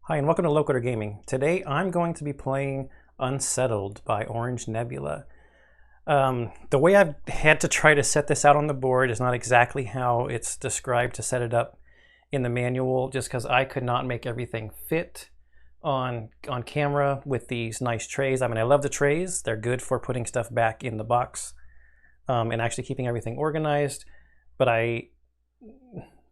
Hi and welcome to Locator Gaming. Today I'm going to be playing Unsettled by Orange Nebula. The way I've had to try to set this out on the board is not exactly how it's described to set it up in the manual, just because I could not make everything fit on camera with these nice trays. I mean, I love the trays. They're good for putting stuff back in the box and actually keeping everything organized, but I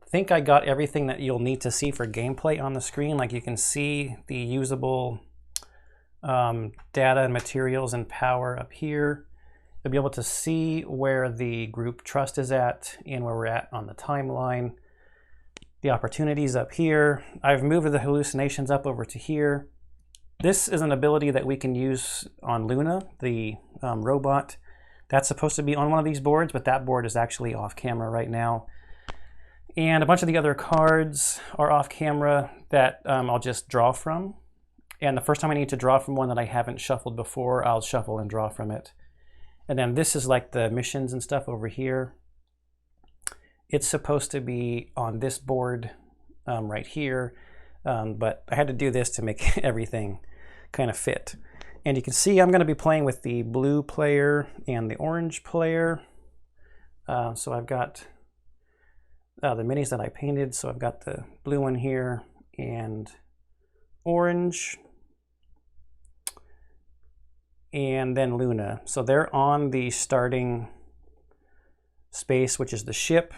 think I got everything that you'll need to see for gameplay on the screen. Like, you can see the usable data and materials and power up here. You'll be able to see where the group trust is at and where we're at on the timeline. The opportunities up here. I've moved the hallucinations up over to here. This is an ability that we can use on Luna, the robot. That's supposed to be on one of these boards, but that board is actually off camera right now. And a bunch of the other cards are off camera that I'll just draw from. And the first time I need to draw from one that I haven't shuffled before, I'll shuffle and draw from it. And then this is like the missions and stuff over here. It's supposed to be on this board right here, but I had to do this to make everything kind of fit. And you can see I'm going to be playing with the blue player and the orange player. So I've got the minis that I painted. So I've got the blue one here and orange, and then Luna. So they're on the starting space, which is the ship.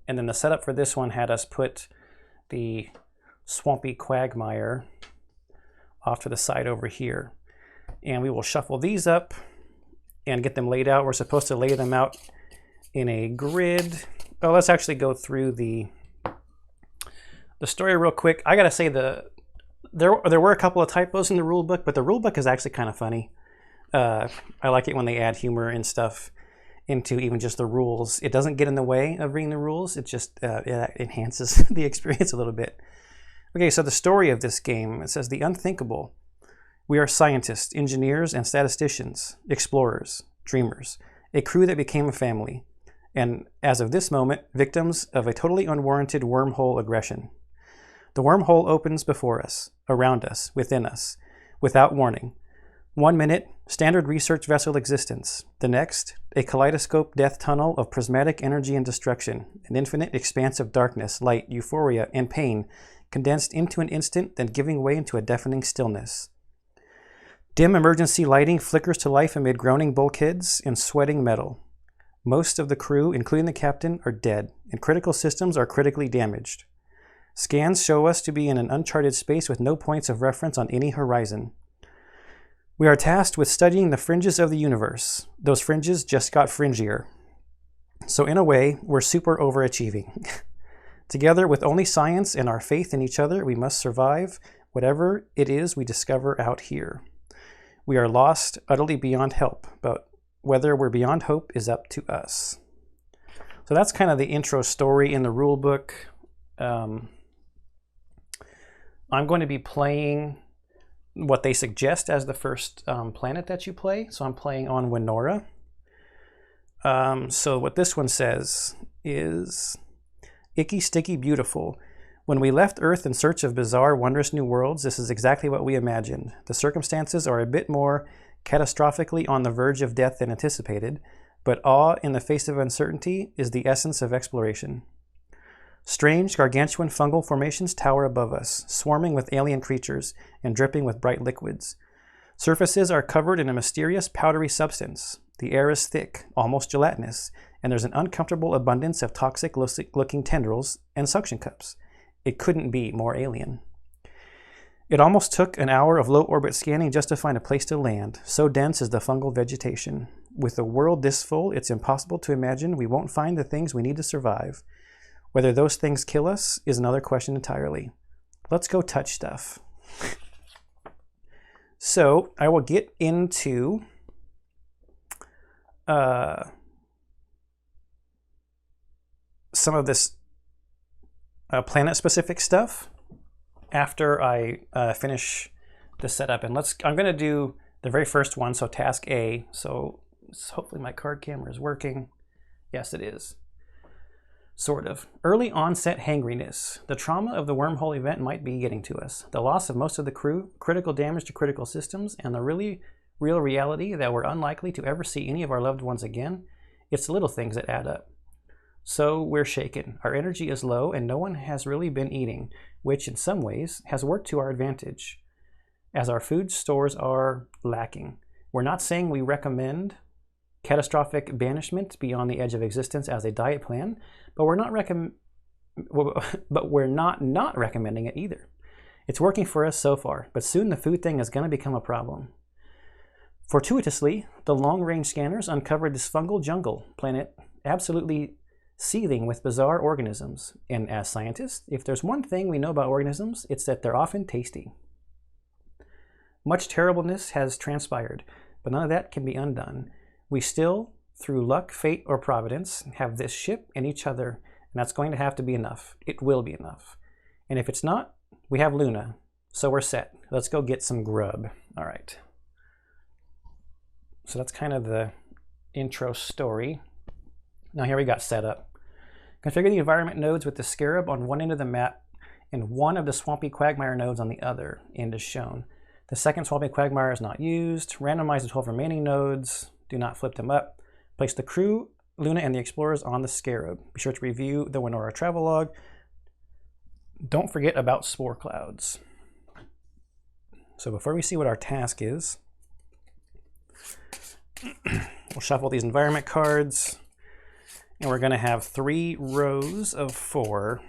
And then the setup for this one had us put the swampy quagmire off to the side over here. And we will shuffle these up and get them laid out. We're supposed to lay them out in a grid. Oh, let's actually go through the story real quick. I gotta say, there were a couple of typos in the rule book, but the rule book is actually kind of funny. I like it when they add humor and stuff into even just the rules. It doesn't get in the way of reading the rules. It just it enhances the experience a little bit. Okay, so the story of this game, it says the unthinkable. We are scientists, engineers, and statisticians, explorers, dreamers, a crew that became a family. And as of this moment, victims of a totally unwarranted wormhole aggression. The wormhole opens before us, around us, within us, without warning. 1 minute, standard research vessel existence. The next, a kaleidoscope death tunnel of prismatic energy and destruction, an infinite expanse of darkness, light, euphoria, and pain, condensed into an instant, then giving way into a deafening stillness. Dim emergency lighting flickers to life amid groaning bulkheads and sweating metal. Most of the crew, including the captain, are dead, and critical systems are critically damaged. Scans show us to be in an uncharted space with no points of reference on any horizon. We are tasked with studying the fringes of the universe. Those fringes just got fringier. So in a way, we're super overachieving. Together with only science and our faith in each other, we must survive whatever it is we discover out here. We are lost, utterly beyond help, but whether we're beyond hope is up to us. So that's kind of the intro story in the rule book. I'm going to be playing what they suggest as the first planet that you play. So I'm playing on Wenora. So what this one says is, icky, sticky, beautiful. When we left Earth in search of bizarre, wondrous new worlds, this is exactly what we imagined. The circumstances are a bit more catastrophically on the verge of death than anticipated, but awe in the face of uncertainty is the essence of exploration. Strange, gargantuan fungal formations tower above us, swarming with alien creatures and dripping with bright liquids. Surfaces are covered in a mysterious powdery substance. The air is thick, almost gelatinous, and there's an uncomfortable abundance of toxic-looking tendrils and suction cups. It couldn't be more alien. It almost took an hour of low-orbit scanning just to find a place to land. So dense is the fungal vegetation. With a world this full, it's impossible to imagine we won't find the things we need to survive. Whether those things kill us is another question entirely. Let's go touch stuff. So I will get into some of this planet-specific stuff after I finish the setup. And I'm going to do the very first one, so task A. So hopefully my card camera is working. Yes, it is. Sort of. Early onset hangriness. The trauma of the wormhole event might be getting to us. The loss of most of the crew, critical damage to critical systems, and the really real reality that we're unlikely to ever see any of our loved ones again. It's the little things that add up. So we're shaken. Our energy is low and no one has really been eating, which in some ways has worked to our advantage, as our food stores are lacking. We're not saying we recommend catastrophic banishment beyond the edge of existence as a diet plan, but we're not recommending it either. It's working for us so far, but soon the food thing is going to become a problem. Fortuitously, the long-range scanners uncovered this fungal jungle planet absolutely seething with bizarre organisms. And as scientists, if there's one thing we know about organisms, it's that they're often tasty. Much terribleness has transpired, but none of that can be undone. We still, through luck, fate, or providence, have this ship and each other, and that's going to have to be enough. It will be enough. And if it's not, we have Luna, so we're set. Let's go get some grub. All right. So that's kind of the intro story. Now here we got setup. Configure the environment nodes with the scarab on one end of the map and one of the swampy quagmire nodes on the other end is shown. The second swampy quagmire is not used. Randomize the 12 remaining nodes. Do not flip them up. Place the crew, Luna, and the explorers on the scarab. Be sure to review the Wenora travelogue. Don't forget about spore clouds. So before we see what our task is, we'll shuffle these environment cards, and we're going to have 3 rows of 4.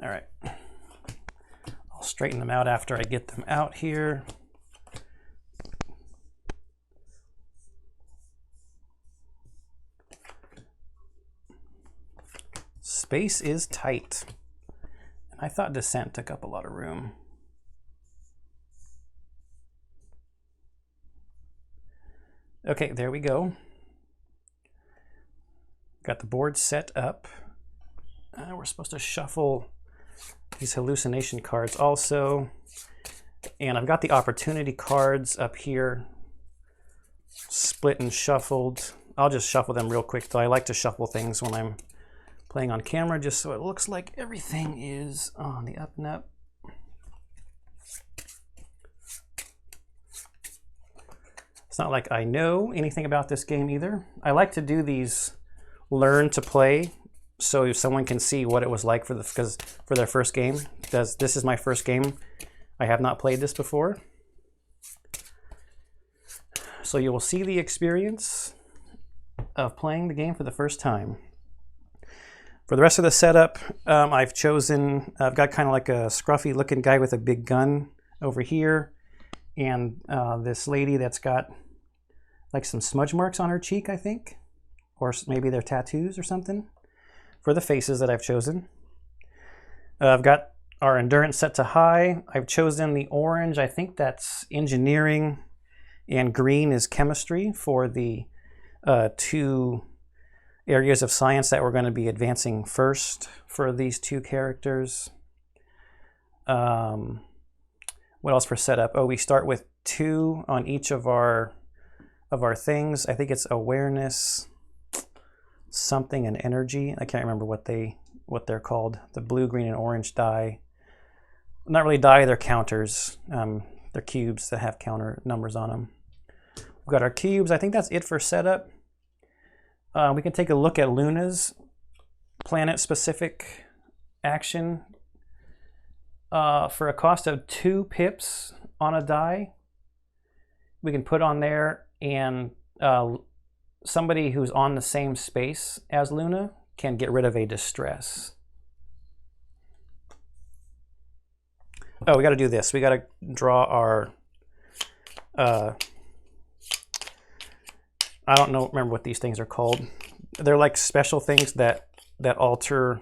All right. I'll straighten them out after I get them out here. Space is tight. And I thought descent took up a lot of room. Okay, there we go. Got the board set up. We're supposed to shuffle these hallucination cards also. And I've got the opportunity cards up here, split and shuffled. I'll just shuffle them real quick, though. I like to shuffle things when I'm playing on camera, just so it looks like everything is on the up and up. It's not like I know anything about this game either. I like to do these learn to play so someone can see what it was like for their first game. Because this is my first game. I have not played this before. So you will see the experience of playing the game for the first time. For the rest of the setup, I've got kind of like a scruffy looking guy with a big gun over here, and this lady that's got like some smudge marks on her cheek, I think, or maybe they're tattoos or something, for the faces that I've chosen. I've got our endurance set to high. I've chosen the orange, I think that's engineering, and green is chemistry for the 2 areas of science that we're going to be advancing first for these 2 characters. What else for setup? Oh, we start with 2 on each of our things. I think it's awareness, something, and energy. I can't remember what they're called. The blue, green, and orange die. Not really die, they're counters. They're cubes that have counter numbers on them. We've got our cubes. I think that's it for setup. We can take a look at Luna's planet-specific action. For a cost of 2 pips on a die, we can put on there, and somebody who's on the same space as Luna can get rid of a distress. Oh, we got to do this. We got to draw our... I don't remember what these things are called. They're like special things that alter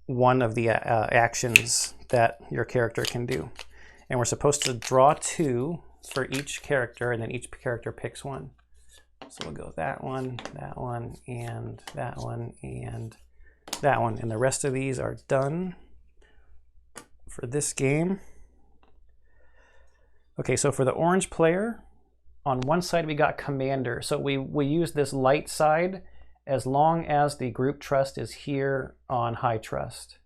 one of the actions that your character can do. And we're supposed to draw 2 for each character, and then each character picks 1. So we'll go that one, and that one, and that one. And the rest of these are done for this game. Okay, so for the orange player, on one side we got commander. So we use this light side as long as the group trust is here on high trust.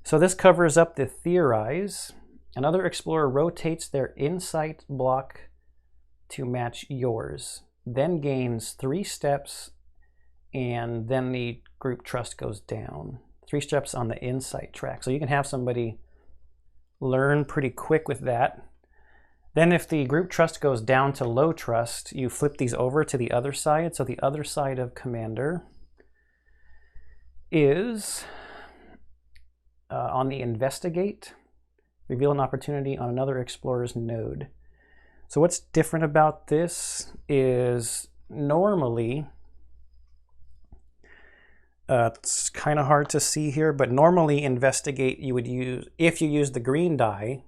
So this covers up the theorize. Another explorer rotates their insight block to match yours, then gains 3 steps, and then the group trust goes down. 3 steps on the insight track. So you can have somebody learn pretty quick with that. Then if the group trust goes down to low trust, you flip these over to the other side. So the other side of commander is on the investigate, reveal an opportunity on another explorer's node. So what's different about this is normally, it's kind of hard to see here, but normally investigate you would use, if you use the green die.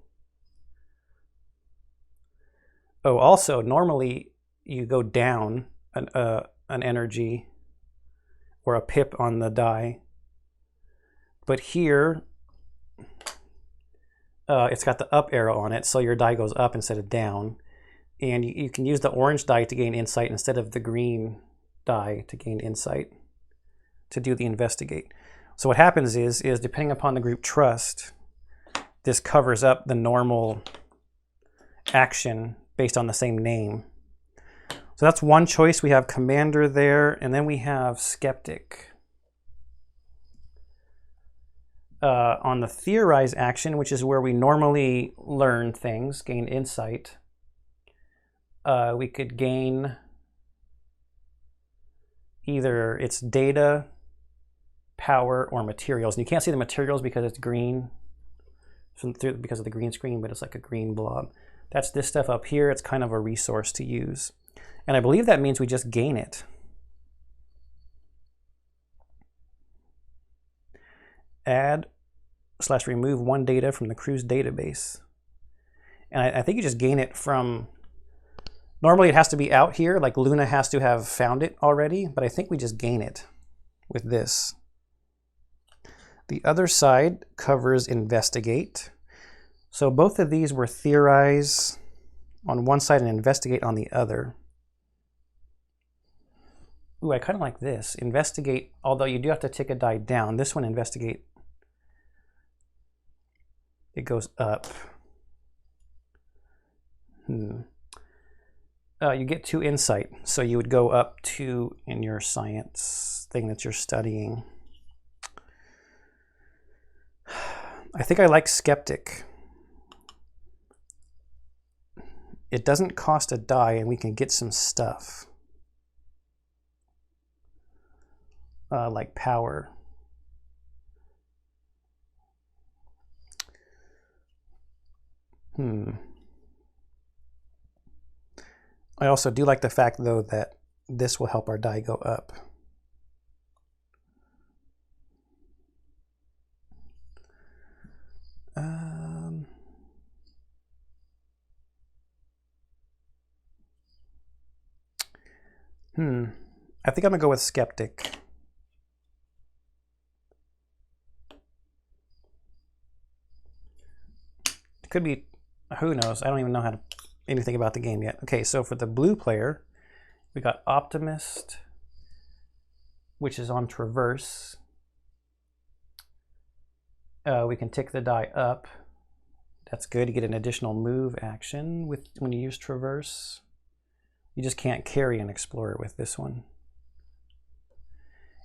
Oh, also normally you go down an energy or a pip on the die, but here it's got the up arrow on it, so your die goes up instead of down, and you can use the orange die to gain insight instead of the green die to gain insight to do the investigate. So what happens is depending upon the group trust, this covers up the normal action based on the same name. So that's one choice. We have commander there, and then we have skeptic. On the theorize action, which is where we normally learn things, gain insight, we could gain either its data, power, or materials. And you can't see the materials because it's green, because of the green screen, but it's like a green blob. That's this stuff up here. It's kind of a resource to use. And I believe that means we just gain it. Add/remove 1 data from the crew's database. And I think you just gain it from, normally it has to be out here, like Luna has to have found it already, but I think we just gain it with this. The other side covers investigate. So both of these were theorize on one side and investigate on the other. Ooh, I kind of like this. Investigate, although you do have to take a die down. This one, investigate, it goes up. You get 2 insight, so you would go up 2 in your science thing that you're studying. I think I like skeptic. It doesn't cost a die, and we can get some stuff. Like power. I also do like the fact, though, that this will help our die go up. I think I'm gonna go with skeptic. It could be, who knows? I don't even know anything about the game yet. Okay, so for the blue player, we got optimist, which is on traverse. We can tick the die up. That's good. You get an additional move action when you use traverse. You just can't carry an explorer with this one.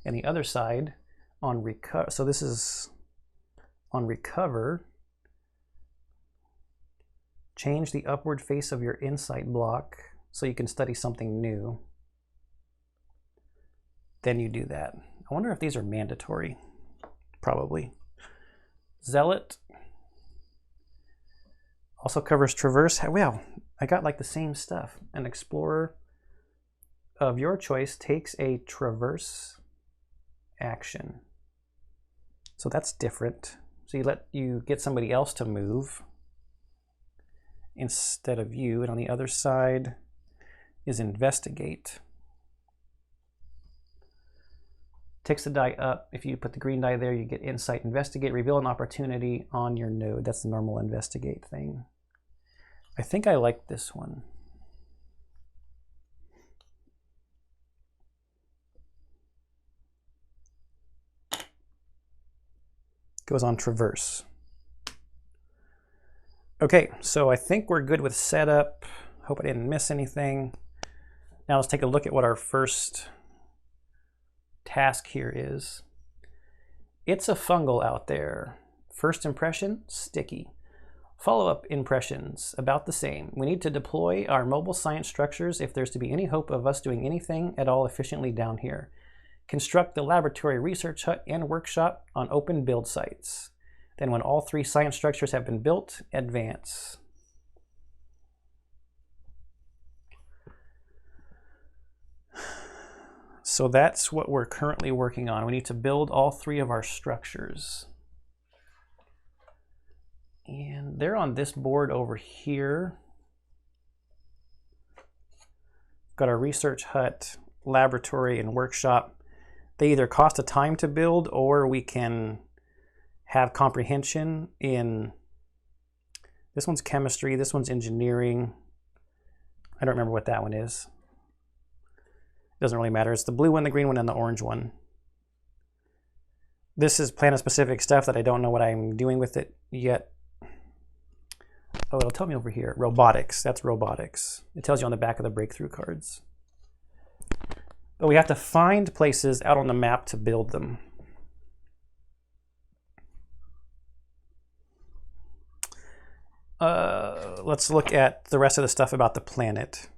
And the other side on recover. So this is on recover. Change the upward face of your insight block so you can study something new. Then you do that. I wonder if these are mandatory. Probably. Zealot also covers traverse. Wow, I got like the same stuff. An explorer of your choice takes a traverse action. So that's different. So you get somebody else to move instead of you. And on the other side is investigate. Takes the die up. If you put the green die there, you get insight. Investigate, reveal an opportunity on your node. That's the normal investigate thing. I think I like this one. Goes on traverse. Okay, so I think we're good with setup. Hope I didn't miss anything. Now let's take a look at what our first task here is. It's a fungal out there. First impression, sticky. Follow-up impressions, about the same. We need to deploy our mobile science structures if there's to be any hope of us doing anything at all efficiently down here. Construct the laboratory, research hut, and workshop on open build sites. Then when all 3 science structures have been built, advance. So that's what we're currently working on. We need to build all 3 of our structures. And they're on this board over here. Got our research hut, laboratory, and workshop. They either cost a time to build, or we can have comprehension in, this one's chemistry, this one's engineering. I don't remember what that one is. It doesn't really matter. It's the blue one, the green one, and the orange one. This is planet-specific stuff that I don't know what I'm doing with it yet. Oh, it'll tell me over here. Robotics. That's robotics. It tells you on the back of the breakthrough cards. But we have to find places out on the map to build them. Let's look at the rest of the stuff about the planet.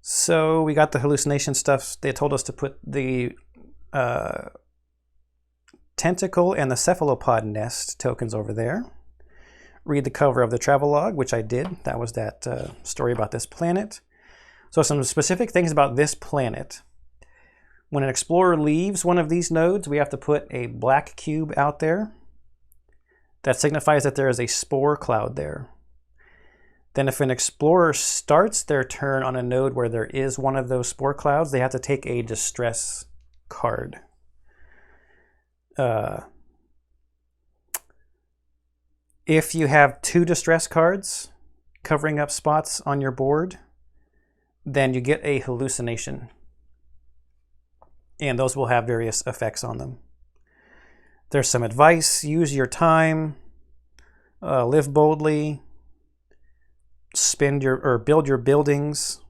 So we got the hallucination stuff. They told us to put the tentacle and the cephalopod nest tokens over there. Read the cover of the travelogue, which I did. That was that story about this planet. So some specific things about this planet. When an explorer leaves one of these nodes, we have to put a black cube out there. That signifies that there is a spore cloud there. Then if an explorer starts their turn on a node where there is one of those spore clouds, they have to take a distress card. If you have 2 distress cards covering up spots on your board, then you get a hallucination. And those will have various effects on them. There's some advice. Use your time. Live boldly. Build your buildings.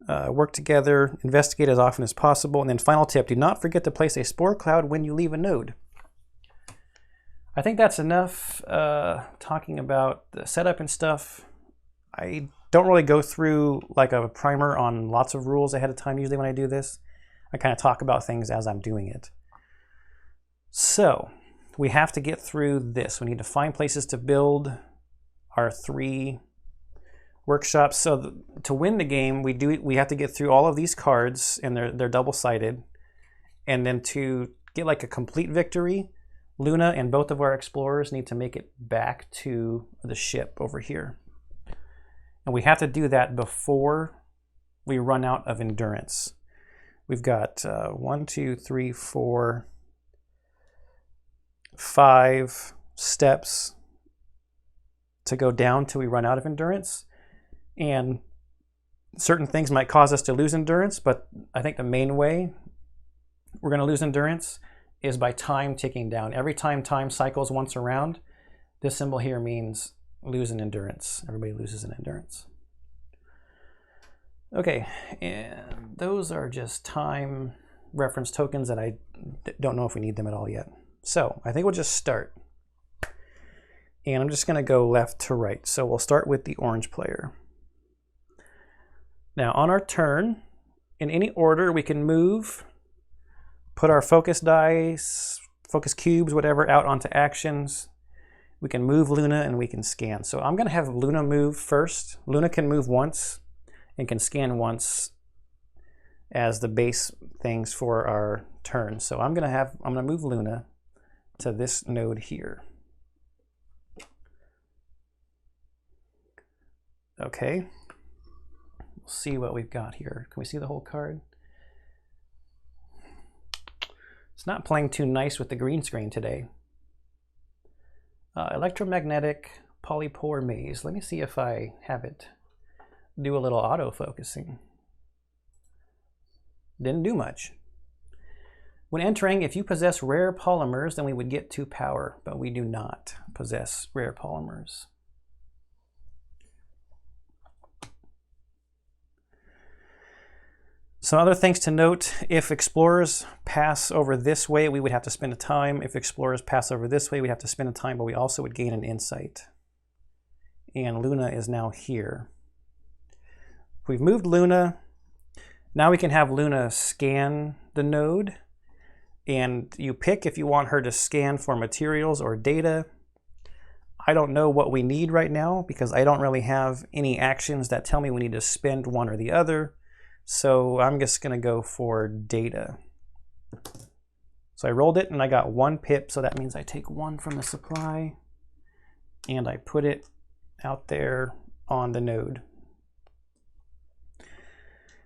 Work together. Investigate as often as possible. And then final tip, do not forget to place a spore cloud when you leave a node. I think that's enough talking about the setup and stuff. I don't really go through like a primer on lots of rules ahead of time usually when I do this. I kind of talk about things as I'm doing it. So we have to get through this. We need to find places to build our 3 workshops. So to win the game, we have to get through all of these cards, and they're double-sided. And then to get like a complete victory, Luna and both of our explorers need to make it back to the ship over here. And we have to do that before we run out of endurance. We've got 1, 2, 3, 4, 5 steps to go down till we run out of endurance. And certain things might cause us to lose endurance, but I think the main way we're going to lose endurance is by time ticking down. Every time time cycles once around, this symbol here means lose an endurance. Everybody loses an endurance. Okay, and those are just time reference tokens that I don't know if we need them at all yet. So I think we'll just start. And I'm just going to go left to right. So we'll start with the orange player. Now on our turn, in any order, we can move, put our focus dice, focus cubes, whatever, out onto actions. We can move Luna and we can scan. So I'm going to have Luna move first. Luna can move once and can scan once as the base things for our turn. So I'm going to move Luna to this node here. Okay. We'll see what we've got here. Can we see the whole card? It's not playing too nice with the green screen today. Electromagnetic polypore maze. Let me see if I have it do a little auto-focusing. Didn't do much. When entering, if you possess rare polymers, then we would get 2 power, but we do not possess rare polymers. Some other things to note: if explorers pass over this way, we would have to spend a time. If explorers pass over this way, we'd have to spend a time, but we also would gain an insight. And Luna is now here. We've moved Luna. Now we can have Luna scan the node, and you pick if you want her to scan for materials or data. I don't know what we need right now because I don't really have any actions that tell me we need to spend one or the other. So I'm just going to go for data. So I rolled it and I got 1 pip, so that means I take 1 from the supply and I put it out there on the node.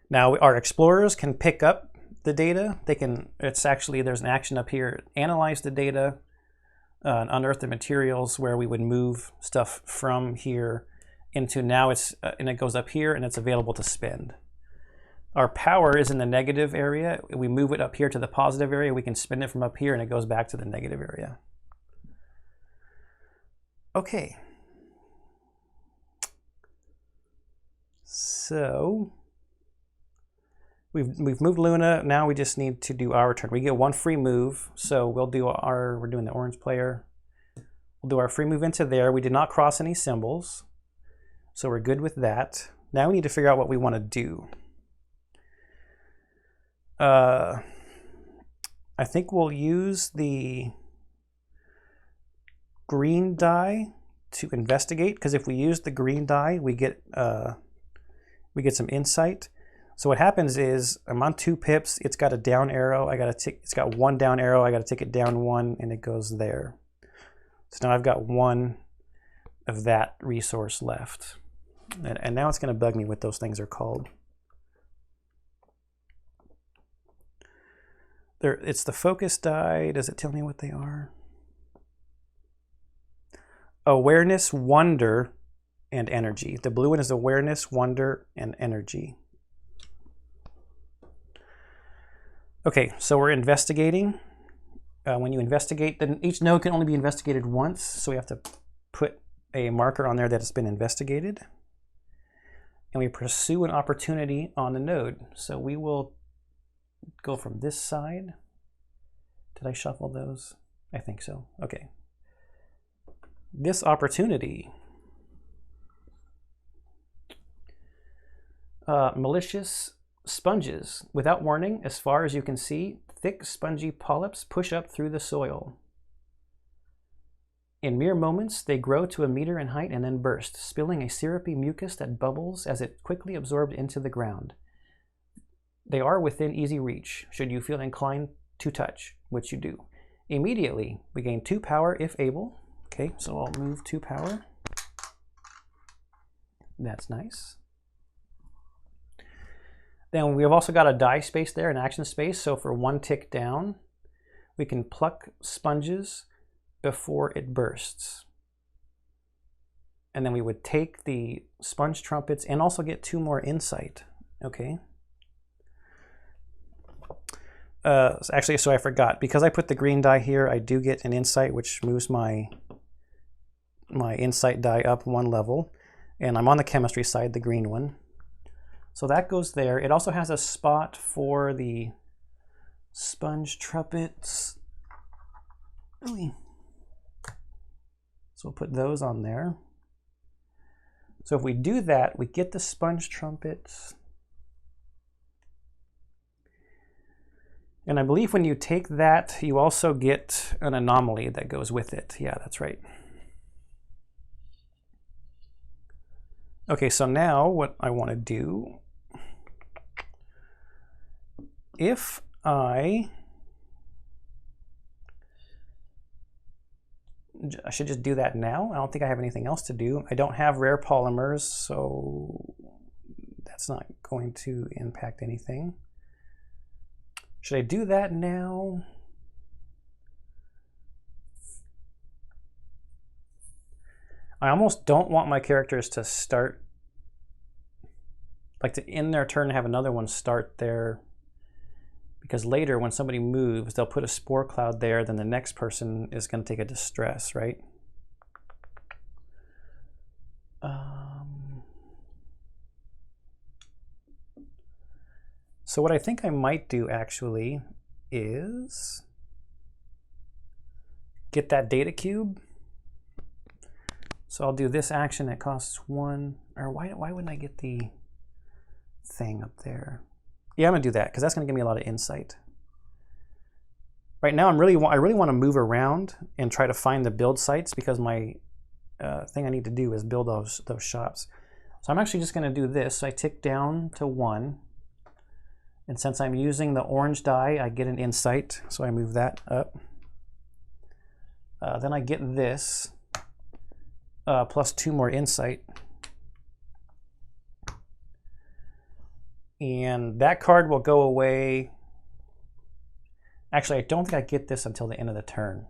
Now our explorers can pick up the data. They can, there's an action up here, analyze the data, unearth the materials, where we would move stuff from here into now and it goes up here and it's available to spend. Our power is in the negative area. We move it up here to the positive area. We can spin it from up here and it goes back to the negative area. Okay. So we've moved Luna. Now we just need to do our turn. We get 1 free move. So we're doing the orange player. We'll do our free move into there. We did not cross any symbols, so we're good with that. Now we need to figure out what we want to do. I think we'll use the green die to investigate, because if we use the green die, we get some insight. So what happens is I'm on 2 pips. It's got a down arrow. It's got 1 down arrow. I got to take it down 1, and it goes there. So now I've got 1 of that resource left, and now it's going to bug me what those things are called. It's the focus die. Does it tell me what they are? Awareness, wonder, and energy. The blue one is awareness, wonder, and energy. Okay, so we're investigating. When you investigate, then each node can only be investigated once, so we have to put a marker on there that it's been investigated. And we pursue an opportunity on the node. So we will go from this side. Did I shuffle those? I think so. Okay. This opportunity. Malicious sponges. Without warning, as far as you can see, thick spongy polyps push up through the soil. In mere moments, they grow to 1 meter in height and then burst, spilling a syrupy mucus that bubbles as it quickly absorbed into the ground. They are within easy reach, should you feel inclined to touch, which you do. Immediately, we gain 2 power if able. Okay, so I'll move 2 power. That's nice. Then we have also got a die space there, an action space, so for 1 tick down, we can pluck sponges before it bursts. And then we would take the sponge trumpets and also get 2 more insight. Okay. Actually, so I forgot. Because I put the green die here, I do get an insight, which moves my insight die up 1 level. And I'm on the chemistry side, the green one. So that goes there. It also has a spot for the sponge trumpets. So we'll put those on there. So if we do that, we get the sponge trumpets. And I believe when you take that, you also get an anomaly that goes with it. Yeah, that's right. Okay, so now what I want to do, if I should just do that now. I don't think I have anything else to do. I don't have rare polymers, so that's not going to impact anything. Should I do that now? I almost don't want my characters to start, like to end their turn and have another one start there, because later when somebody moves, they'll put a spore cloud there, then the next person is going to take a distress, right? So what I think I might do actually is get that data cube. So I'll do this action that costs 1, or why wouldn't I get the thing up there? Yeah, I'm gonna do that because that's gonna give me a lot of insight. Right now I really want to move around and try to find the build sites, because my thing I need to do is build those shops. So I'm actually just gonna do this. So I tick down to 1. And since I'm using the orange die, I get an insight, so I move that up. Then I get this, plus 2 more insight. And that card will go away. Actually, I don't think I get this until the end of the turn.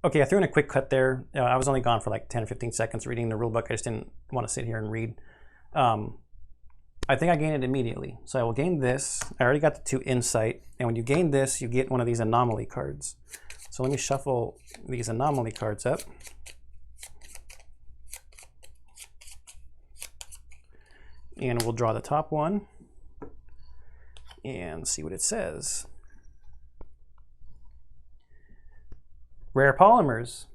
Okay, I threw in a quick cut there. I was only gone for like 10 or 15 seconds reading the rulebook. I just didn't want to sit here and read. I think I gain it immediately. So I will gain this. I already got the 2 insight. And when you gain this, you get one of these anomaly cards. So let me shuffle these anomaly cards up. And we'll draw the top one and see what it says. Rare polymers.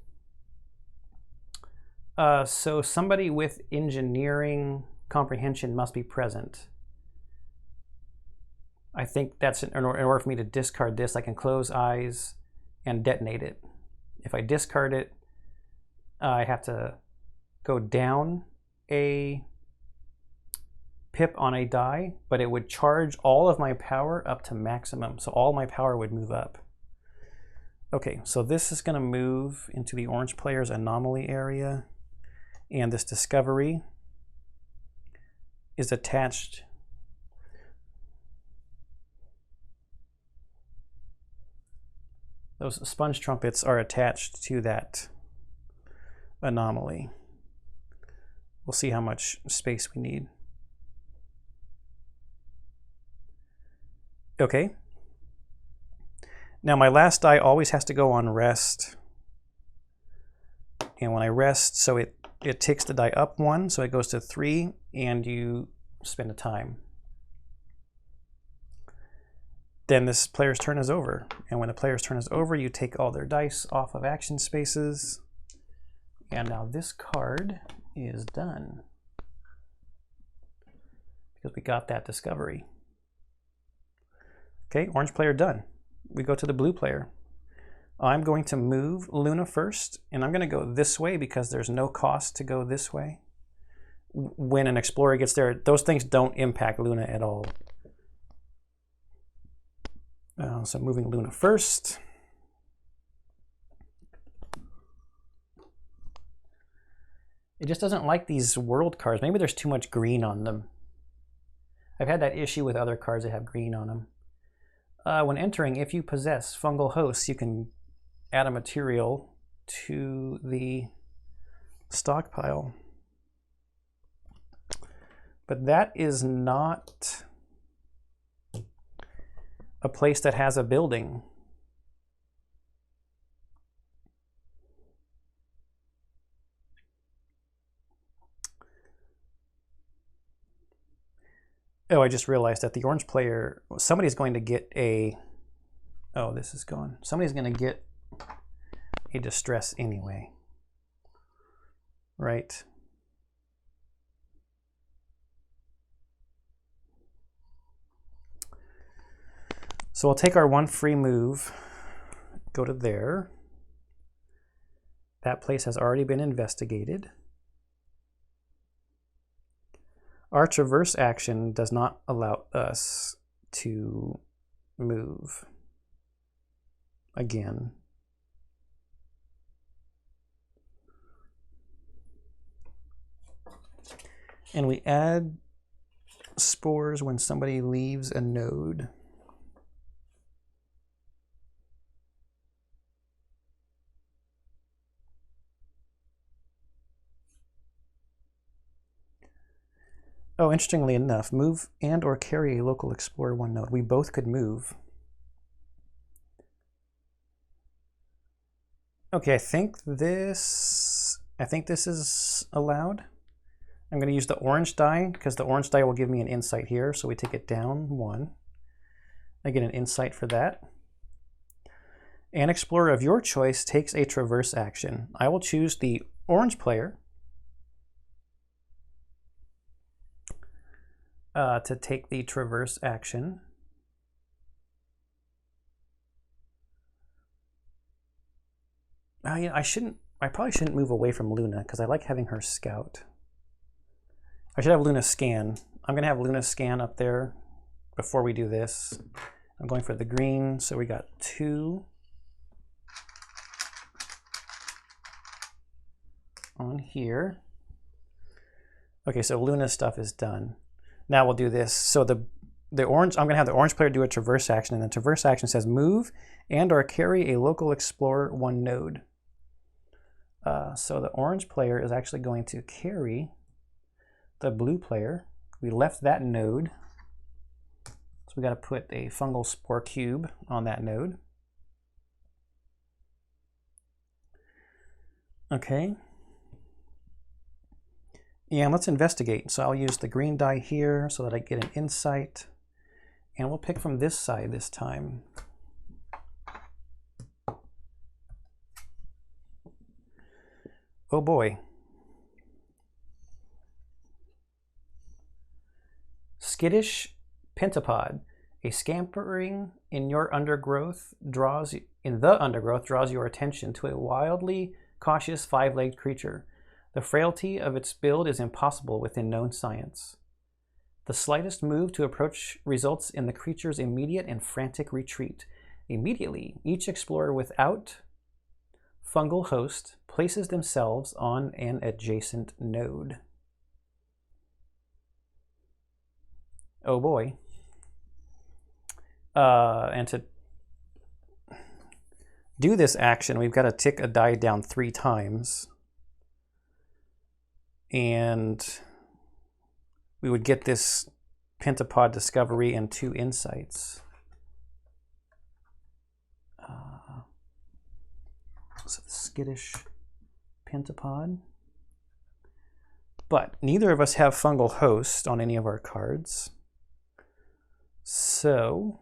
So somebody with engineering comprehension must be present. I think that's in order for me to discard this, I can close eyes and detonate it. If I discard it, I have to go down a pip on a die, but it would charge all of my power up to maximum. So all my power would move up. Okay, so this is going to move into the orange player's anomaly area, and this discovery is attached. Those sponge trumpets are attached to that anomaly. We'll see how much space we need. Okay. Now my last die always has to go on rest. And when I rest, so it ticks the die up 1, so it goes to 3, and you spend a time. Then this player's turn is over. And when the player's turn is over, you take all their dice off of action spaces. And now this card is done, because we got that discovery. Okay, orange player done. We go to the blue player. I'm going to move Luna first, and I'm going to go this way because there's no cost to go this way. When an explorer gets there, those things don't impact Luna at all. So I'm moving Luna first. It just doesn't like these world cards. Maybe there's too much green on them. I've had that issue with other cards that have green on them. When entering, if you possess fungal hosts, you can add a material to the stockpile. But that is not a place that has a building. Oh, I just realized that the orange player, somebody's going to get a, oh, this is gone. Somebody's going to get a distress anyway, right? So we'll take our 1 free move, go to there. That place has already been investigated. Our traverse action does not allow us to move again. And we add spores when somebody leaves a node. Oh, interestingly enough, move and or carry a local explorer one node. We both could move. Okay, I think this is allowed. I'm going to use the orange die because the orange die will give me an insight here. So we take it down 1. I get an insight for that. An explorer of your choice takes a traverse action. I will choose the orange player to take the traverse action. I probably shouldn't move away from Luna because I like having her scout. I should have Luna scan. I'm going to have Luna scan up there before we do this. I'm going for the green, so we got 2 on here. Okay, so Luna's stuff is done. Now we'll do this. So the orange, I'm going to have the orange player do a traverse action, and the traverse action says move and or carry a local explorer one node. So the orange player is actually going to carry the blue player. We left that node, so we got to put a fungal spore cube on that node. Okay. And let's investigate. So I'll use the green die here so that I get an insight. And we'll pick from this side this time. Oh boy. Skittish pentapod. A scampering in the undergrowth draws your attention to a wildly cautious 5-legged creature. The frailty of its build is impossible within known science. The slightest move to approach results in the creature's immediate and frantic retreat. Immediately, each explorer without fungal host places themselves on an adjacent node. Oh boy. And to do this action, we've got to tick a die down 3 times. And we would get this pentapod discovery and 2 insights. So the skittish pentapod. But neither of us have fungal host on any of our cards. So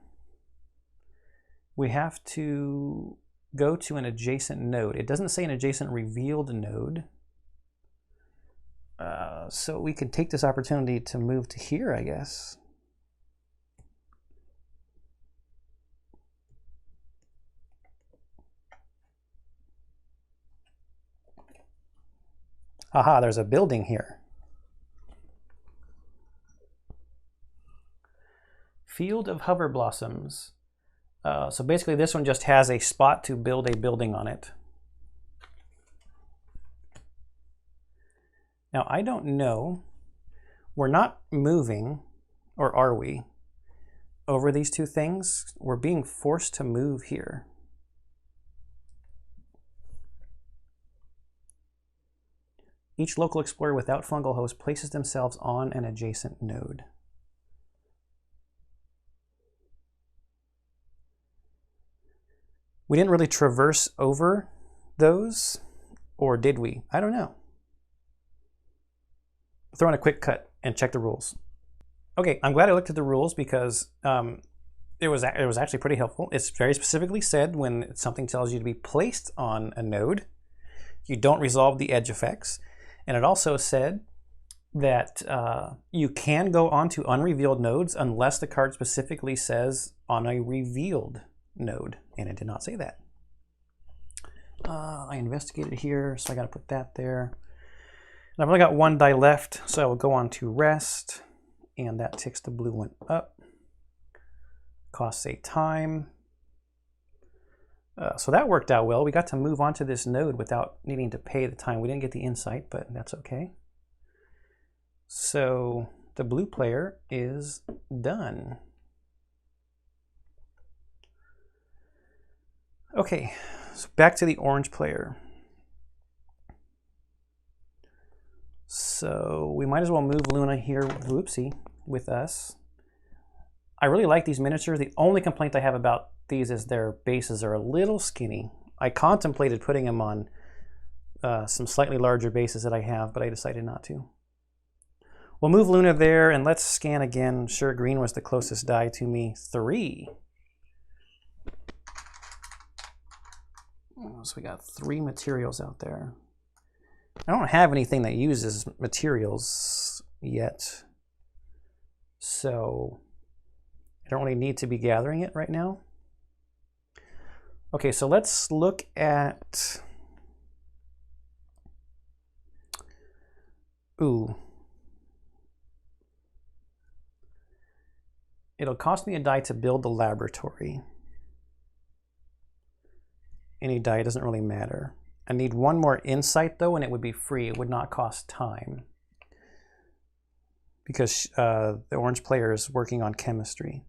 we have to go to an adjacent node. It doesn't say an adjacent revealed node. So we could take this opportunity to move to here, I guess. Aha, there's a building here. Field of Hover Blossoms. So basically this one just has a spot to build a building on it. Now I don't know, we're not moving, or are we, over these 2 things? We're being forced to move here. Each local explorer without fungal host places themselves on an adjacent node. We didn't really traverse over those, or did we? I don't know. Throw in a quick cut and check the rules. Okay, I'm glad I looked at the rules because it was actually pretty helpful. It's very specifically said when something tells you to be placed on a node, you don't resolve the edge effects. And it also said that you can go onto unrevealed nodes unless the card specifically says on a revealed node, and it did not say that. I investigated here, so I got to put that there. And I've only got 1 die left, so I will go on to rest, and that ticks the blue one up. Costs a time. So that worked out well. We got to move on to this node without needing to pay the time. We didn't get the insight, but that's okay. So the blue player is done. Okay, so back to the orange player. So we might as well move Luna here, whoopsie, with us. I really like these miniatures. The only complaint I have about these is their bases are a little skinny. I contemplated putting them on some slightly larger bases that I have, but I decided not to. We'll move Luna there, and let's scan again. Sure, green was the closest die to me. 3. So we got 3 materials out there. I don't have anything that uses materials yet, so I don't really need to be gathering it right now. Okay, so let's look at... Ooh. It'll cost me a die to build the laboratory. Any die, doesn't really matter. I need 1 more insight though, and it would be free. It would not cost time, because the orange player is working on chemistry.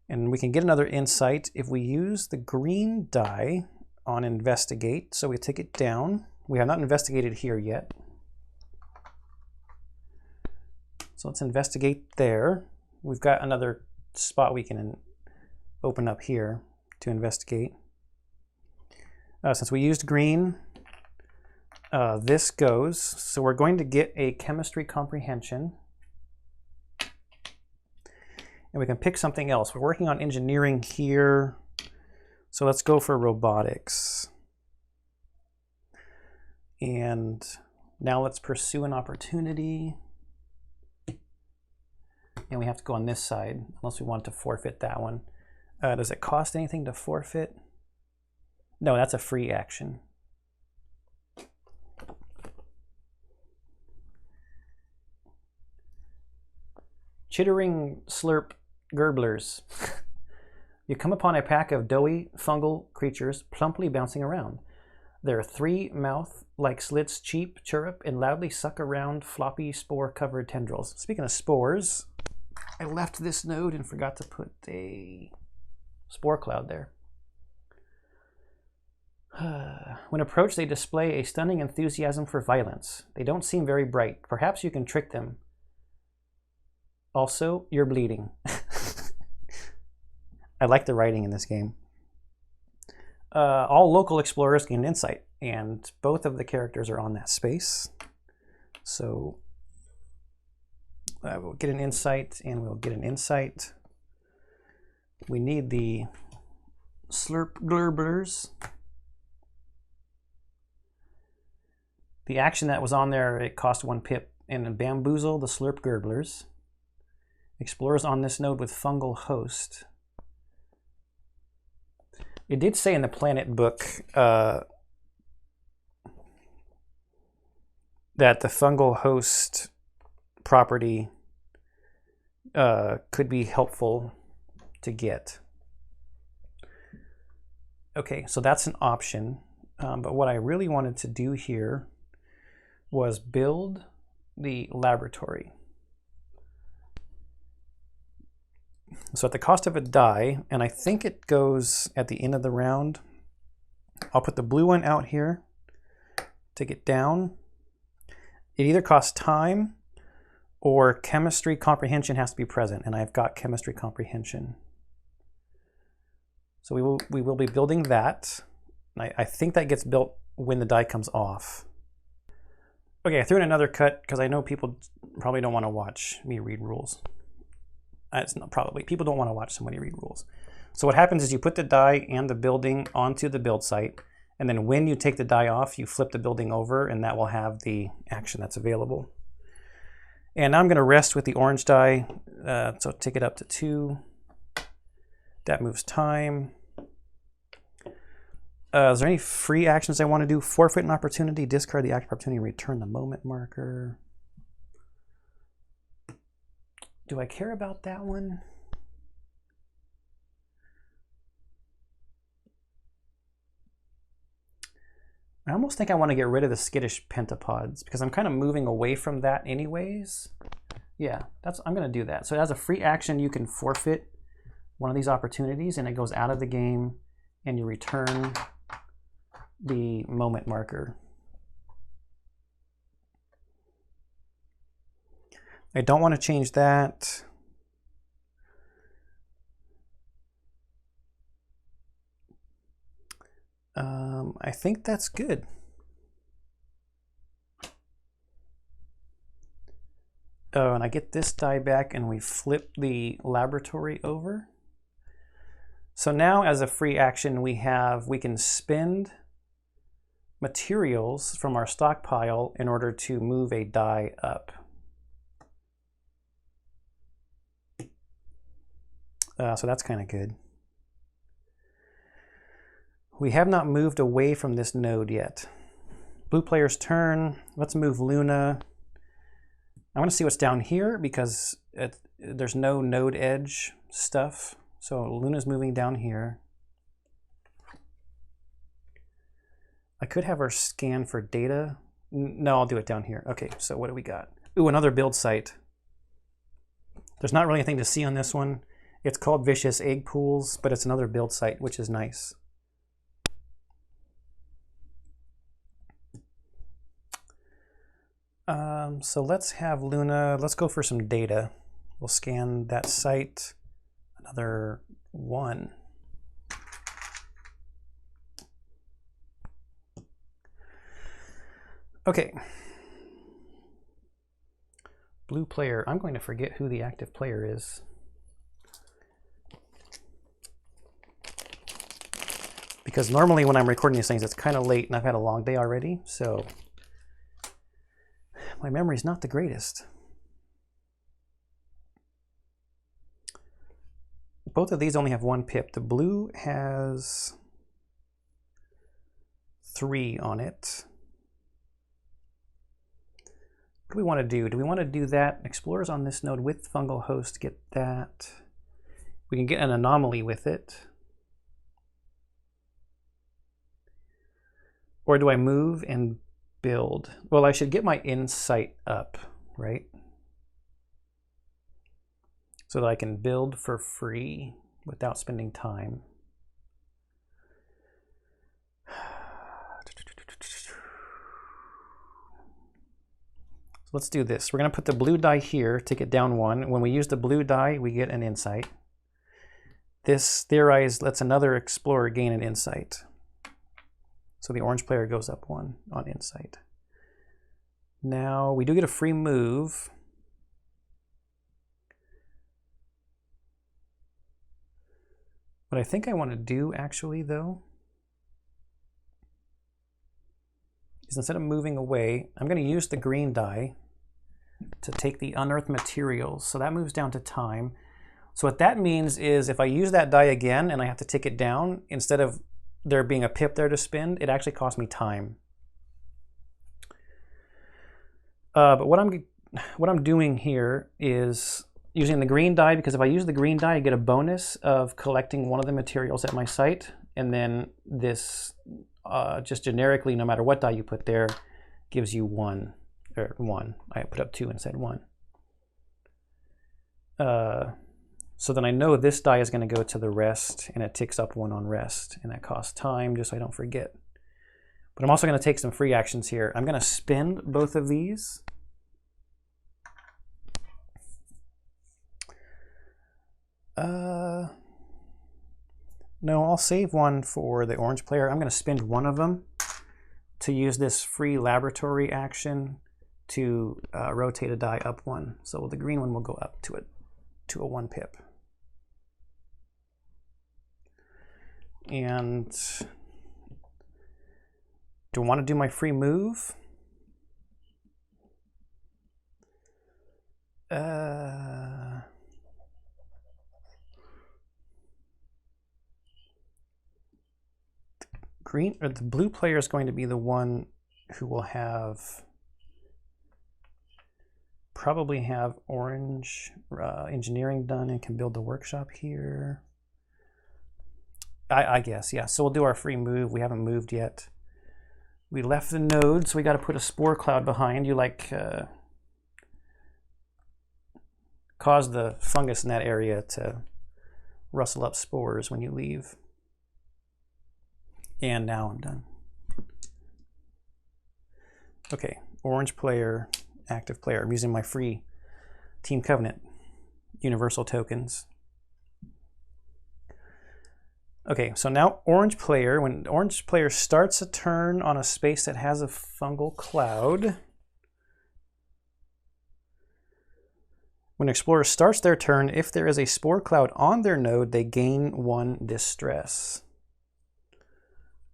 And we can get another insight if we use the green die on investigate. So we take it down. We have not investigated here yet. So let's investigate there. We've got another spot we can open up here to investigate. Since we used green, this goes. So we're going to get a chemistry comprehension. And we can pick something else. We're working on engineering here. So let's go for robotics. And now let's pursue an opportunity. And we have to go on this side, unless we want to forfeit that one. Does it cost anything to forfeit? No, that's a free action. Chittering slurp gerblers. You come upon a pack of doughy fungal creatures plumply bouncing around. Their 3 mouth-like slits cheep, chirrup, and loudly suck around floppy spore-covered tendrils. Speaking of spores, I left this node and forgot to put a spore cloud there. When approached, they display a stunning enthusiasm for violence. They don't seem very bright. Perhaps you can trick them. Also, you're bleeding. I like the writing in this game. All local explorers gain insight, and both of the characters are on that space. So we'll get an insight, and we'll get an insight. We need the slurp glurblers. The action that was on there, it cost 1 pip. And bamboozle the slurp gerblers. Explorers on this node with fungal host. It did say in the planet book that the fungal host property could be helpful to get. Okay, so that's an option. But what I really wanted to do here was build the laboratory. So at the cost of a die, and I think it goes at the end of the round, I'll put the blue one out here, take it down. It either costs time or chemistry comprehension has to be present, and I've got chemistry comprehension. So we will be building that. I think that gets built when the die comes off. Okay, I threw in another cut because I know people probably don't want to watch me read rules. It's not probably. People don't want to watch somebody read rules. So what happens is you put the die and the building onto the build site, and then when you take the die off, you flip the building over, and that will have the action that's available. And now I'm going to rest with the orange die, so take it up to 2. That moves time. Is there any free actions I want to do? Forfeit an opportunity, discard the active opportunity, return the moment marker. Do I care about that one? I almost think I want to get rid of the skittish pentapods because I'm kind of moving away from that anyways. Yeah, I'm going to do that. So as a free action, you can forfeit one of these opportunities and it goes out of the game and you return the moment marker. I don't want to change that. I think that's good. Oh, and I get this die back and we flip the laboratory over. So now as a free action we can spend materials from our stockpile in order to move a die up. So that's kind of good. We have not moved away from this node yet. Blue player's turn. Let's move Luna. I want to see what's down here because there's no node edge stuff. So Luna's moving down here. I could have her scan for data. No, I'll do it down here. Okay, so what do we got? Ooh, another build site. There's not really anything to see on this one. It's called Vicious Egg Pools, but it's another build site, which is nice. So let's have Luna, let's go for some data. We'll scan that site, another 1. Okay. Blue player, I'm going to forget who the active player is. Because normally when I'm recording these things, it's kind of late and I've had a long day already, so my memory's not the greatest. Both of these only have 1 pip. The blue has 3 on it. What do we want to do? Do we want to do that? Explorers on this node with fungal host get that. We can get an anomaly with it. Or do I move and build? Well, I should get my insight up, right? So that I can build for free without spending time. So let's do this. We're going to put the blue die here, take it down 1. When we use the blue die, we get an insight. This theorized lets another explorer gain an insight. So the orange player goes up 1 on insight. Now we do get a free move. What I think I want to do actually though is instead of moving away, I'm going to use the green die to take the unearthed materials. So that moves down to time. So what that means is if I use that die again and I have to take it down, instead of there being a pip there to spend, it actually costs me time. But what I'm doing here is using the green die, because if I use the green die, I get a bonus of collecting one of the materials at my site, and then this just generically, no matter what die you put there, gives you 1 or 1. I put up 2 and said 1. So then I know this die is going to go to the rest, and it ticks up 1 on rest, and that costs time just so I don't forget. But I'm also going to take some free actions here. I'm going to spend both of these. No, I'll save 1 for the orange player. I'm going to spend 1 of them to use this free laboratory action to rotate a die up 1. So the green one will go up to a 1 pip. And do I want to do my free move? Green or the blue player is going to be the one who will probably have orange engineering done and can build the workshop here. I guess, yeah. So we'll do our free move. We haven't moved yet. We left the node, so we got to put a spore cloud behind. You like cause the fungus in that area to rustle up spores when you leave. And now I'm done. Okay, orange player, active player. I'm using my free Team Covenant universal tokens. Okay, so now orange player, when orange player starts a turn on a space that has a fungal cloud, when explorer starts their turn, if there is a spore cloud on their node, they gain 1 distress.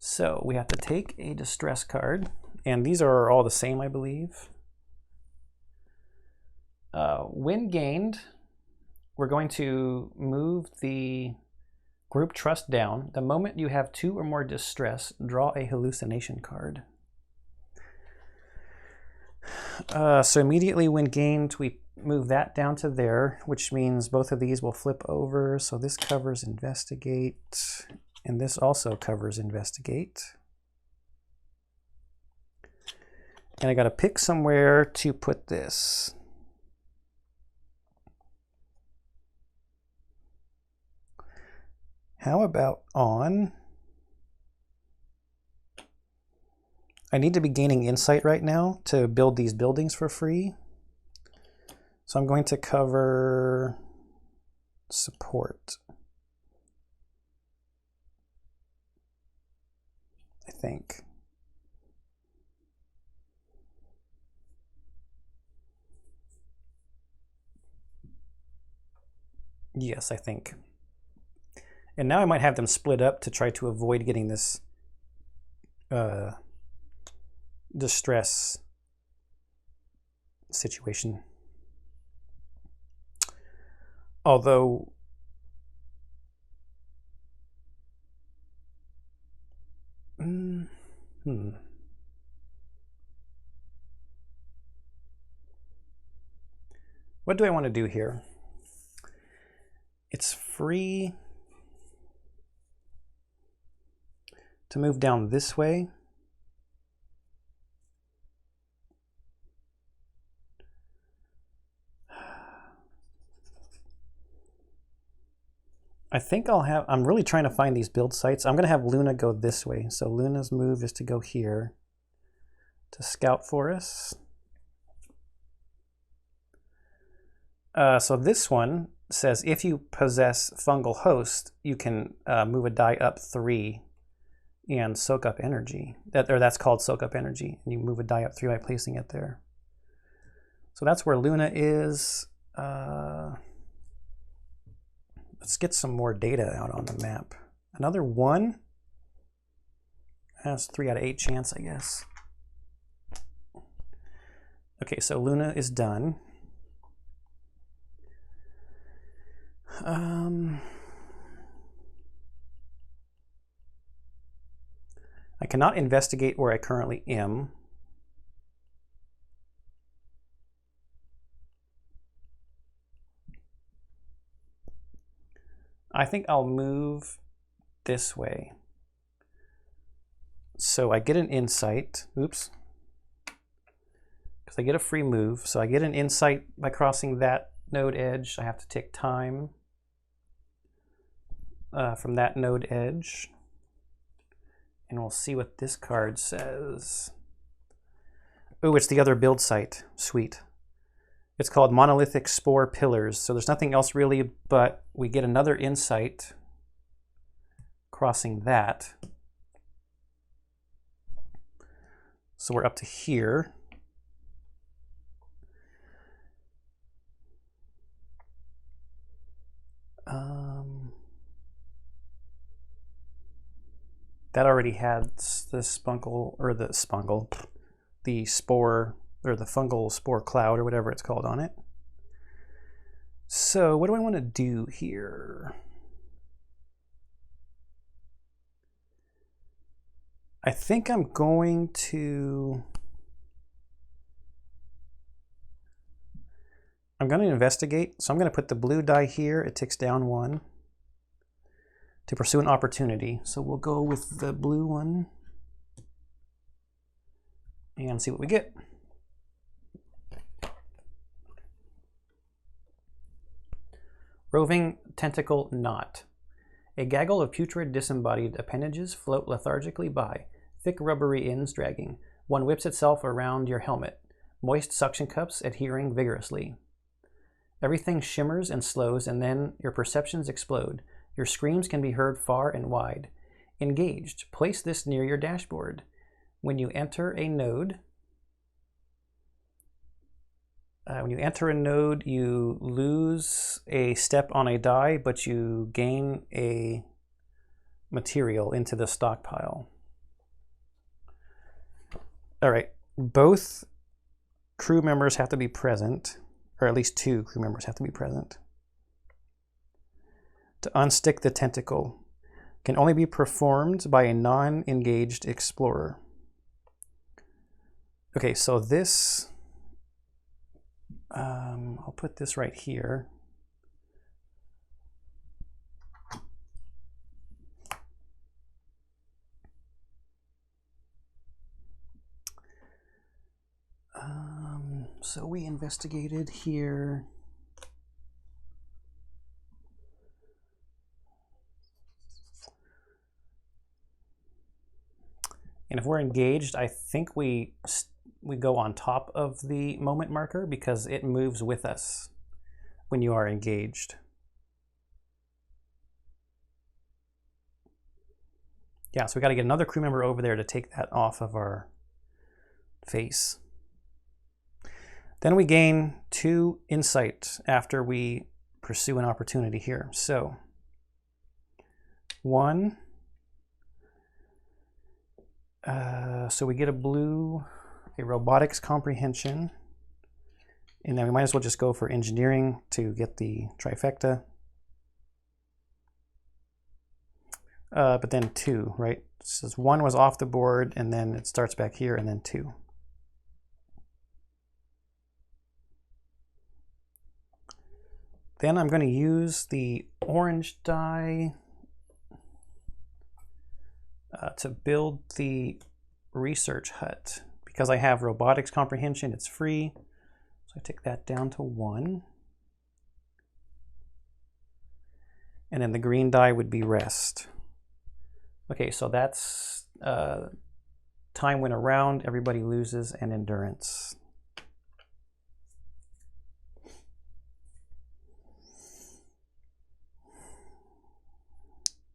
So we have to take a distress card, and these are all the same, I believe. When gained, we're going to move the group trust down. The moment you have 2 or more distress, draw a hallucination card. So immediately when gained, we move that down to there, which means both of these will flip over. So this covers investigate, and this also covers investigate. And I got to pick somewhere to put this. How about on? I need to be gaining insight right now to build these buildings for free. So I'm going to cover support, I think. Yes, I think. And now I might have them split up to try to avoid getting this distress situation. Although what do I want to do here? It's free to move down this way. I think I'm really trying to find these build sites. I'm going to have Luna go this way. So Luna's move is to go here to scout for us. So this one says if you possess fungal host, you can move a die up 3 and soak up energy. That's called soak up energy. And you move a die up 3 by placing it there. So that's where Luna is. Let's get some more data out on the map. Another 1. That's 3 out of 8 chance, I guess. Okay, so Luna is done. I cannot investigate where I currently am. I think I'll move this way. So I get an insight. Oops. Because I get a free move. So I get an insight by crossing that node edge. I have to take time from that node edge. And we'll see what this card says. Oh, it's the other build site. Sweet. It's called Monolithic Spore Pillars. So there's nothing else really, but we get another insight crossing that. So we're up to here. That already had the spungle, or the spungle, the spore, or the fungal spore cloud, or whatever it's called on it. So what do I want to do here? I think I'm going to investigate. So I'm going to put the blue die here. It ticks down 1 to pursue an opportunity. So we'll go with the blue one and see what we get. Roving Tentacle Knot. A gaggle of putrid disembodied appendages float lethargically by, thick rubbery ends dragging. One whips itself around your helmet, moist suction cups adhering vigorously. Everything shimmers and slows, and then your perceptions explode. Your screams can be heard far and wide. Engaged. Place this near your dashboard. When you enter a node, you lose a step on a die, but you gain a material into the stockpile. All right, both crew members have to be present, or at least 2 crew members have to be present. To unstick the tentacle can only be performed by a non-engaged explorer. Okay, so this, I'll put this right here. So we investigated here. And if we're engaged, I think we go on top of the moment marker because it moves with us when you are engaged. Yeah, so we got to get another crew member over there to take that off of our face. Then we gain 2 insight after we pursue an opportunity here. So 1, so we get a blue, a robotics comprehension, and then we might as well just go for engineering to get the trifecta. But then 2, right? So 1 was off the board, and then it starts back here, and then 2. Then I'm going to use the orange die to build the research hut. Because I have robotics comprehension, it's free. So I take that down to 1. And then the green die would be rest. Okay, so that's time went around, everybody loses, and endurance.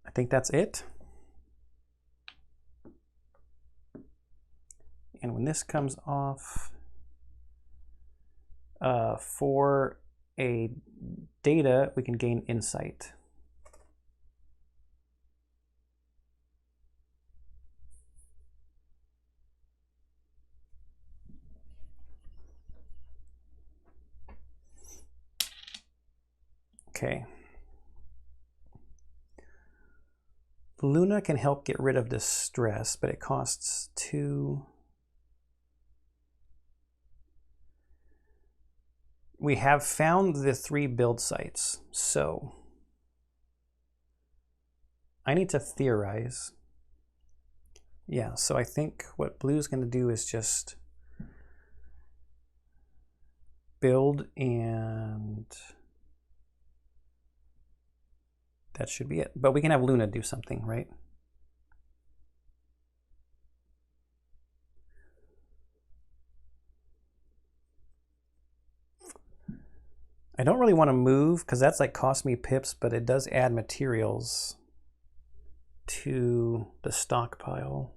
I think that's it. And when this comes off, for a data, we can gain insight. Okay. Luna can help get rid of distress, but it costs 2. We have found the 3 build sites, so I need to theorize. Yeah, so I think what blue's going to do is just build, and that should be it. But we can have Luna do something, right? I don't really want to move because that's like cost me pips, but it does add materials to the stockpile.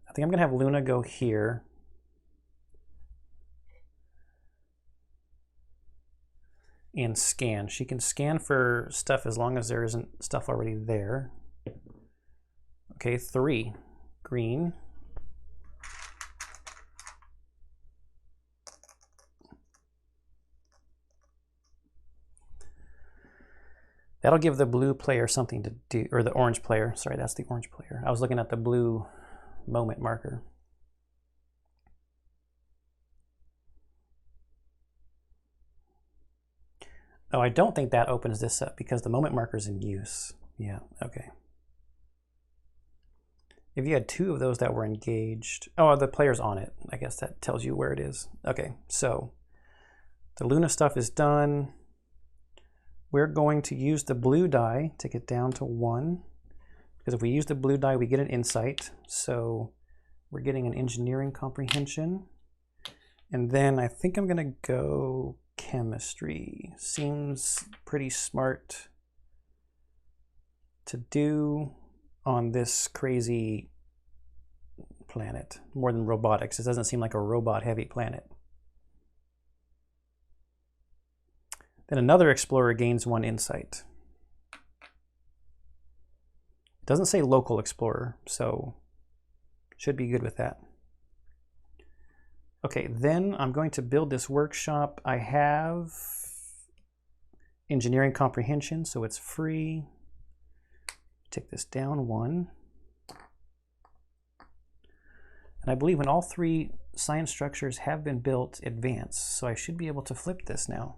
I think I'm going to have Luna go here. And scan. She can scan for stuff as long as there isn't stuff already there. Okay, 3. Green. That'll give the blue player something to do, or the orange player. Sorry, that's the orange player. I was looking at the blue moment marker. Oh, I don't think that opens this up because the moment marker's in use. Yeah, okay. If you had 2 of those that were engaged, oh, the player's on it. I guess that tells you where it is. Okay, so the Luna stuff is done. We're going to use the blue die to get down to 1. Because if we use the blue die, we get an insight. So We're getting an engineering comprehension. And then I think I'm gonna go chemistry. Seems pretty smart to do on this crazy planet, more than robotics. It doesn't seem like a robot-heavy planet. Then another explorer gains 1 insight. It doesn't say local explorer, so should be good with that. Okay, then I'm going to build this workshop. I have engineering comprehension, so it's free. Take this down 1. And I believe when all 3 science structures have been built, advance. So I should be able to flip this now.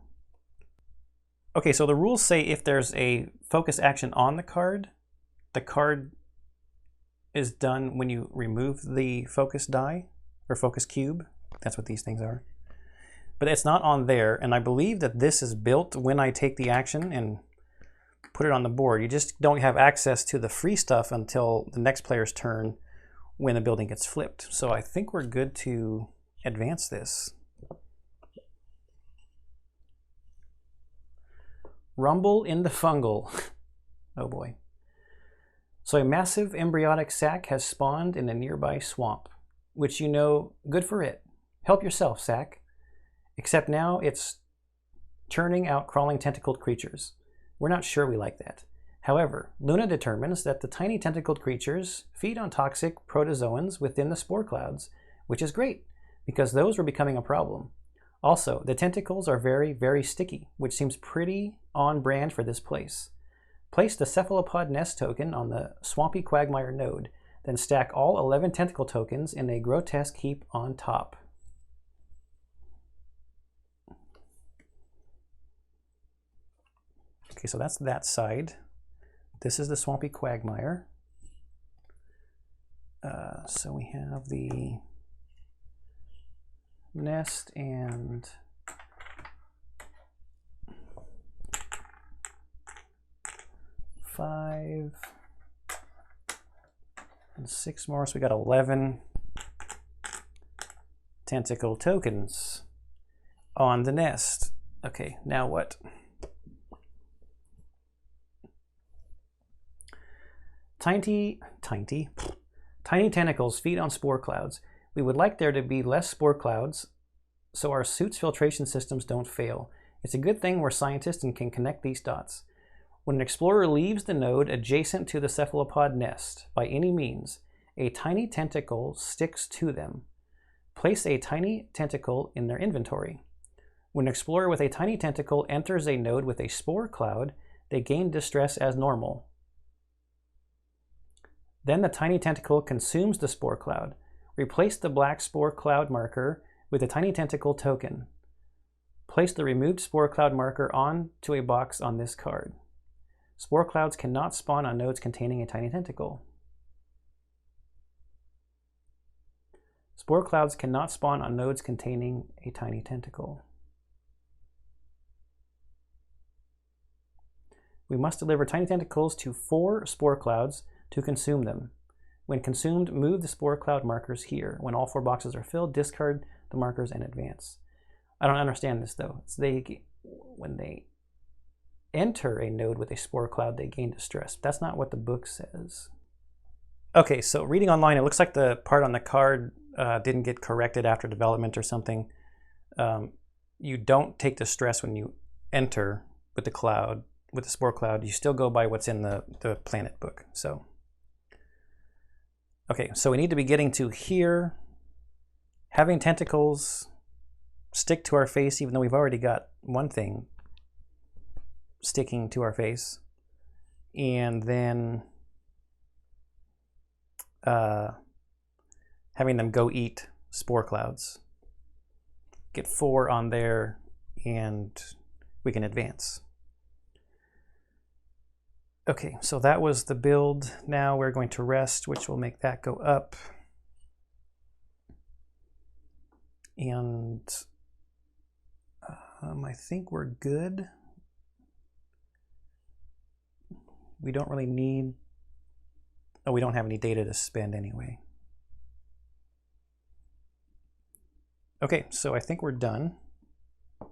Okay, so the rules say if there's a focus action on the card is done when you remove the focus die or focus cube. That's what these things are. But it's not on there, and I believe that this is built when I take the action and put it on the board. You just don't have access to the free stuff until the next player's turn when the building gets flipped. So I think we're good to advance this. Rumble in the fungal. Oh boy. So a massive embryonic sac has spawned in a nearby swamp, which you know, good for it. Help yourself, sac. Except now it's churning out crawling tentacled creatures. We're not sure we like that. However, Luna determines that the tiny tentacled creatures feed on toxic protozoans within the spore clouds, which is great, because those were becoming a problem. Also, the tentacles are very, very sticky, which seems pretty on brand for this place. Place the cephalopod nest token on the swampy quagmire node, then stack all 11 tentacle tokens in a grotesque heap on top. Okay, so that's that side. This is the swampy quagmire. So we have the nest and five and 6 more, so we got 11 tentacle tokens on the nest. Okay, now what? Tiny tentacles feed on spore clouds. We would like there to be less spore clouds so our suit's filtration systems don't fail. It's a good thing we're scientists and can connect these dots. When an explorer leaves the node adjacent to the cephalopod nest, by any means, a tiny tentacle sticks to them. Place a tiny tentacle in their inventory. When an explorer with a tiny tentacle enters a node with a spore cloud, they gain distress as normal. Then the tiny tentacle consumes the spore cloud. Replace the black spore cloud marker with a tiny tentacle token. Place the removed spore cloud marker onto a box on this card. Spore clouds cannot spawn on nodes containing a tiny tentacle. Spore clouds cannot spawn on nodes containing a tiny tentacle. We must deliver tiny tentacles to 4 spore clouds to consume them. When consumed, move the spore cloud markers here. When all 4 boxes are filled, discard the markers and advance. I don't understand this though. When they enter a node with a spore cloud, they gain distress. That's not what the book says. Okay, so reading online, it looks like the part on the card didn't get corrected after development or something. You don't take distress when you enter with the cloud, with the spore cloud. You still go by what's in the planet book. So, okay, so we need to be getting to here. Having tentacles stick to our face, even though we've already got one thing sticking to our face, and then having them go eat spore clouds. Get 4 on there and we can advance. Okay, so that was the build. Now we're going to rest, which will make that go up. And I think we're good. We don't really need, oh, we don't have any data to spend anyway. Okay, so I think we're done.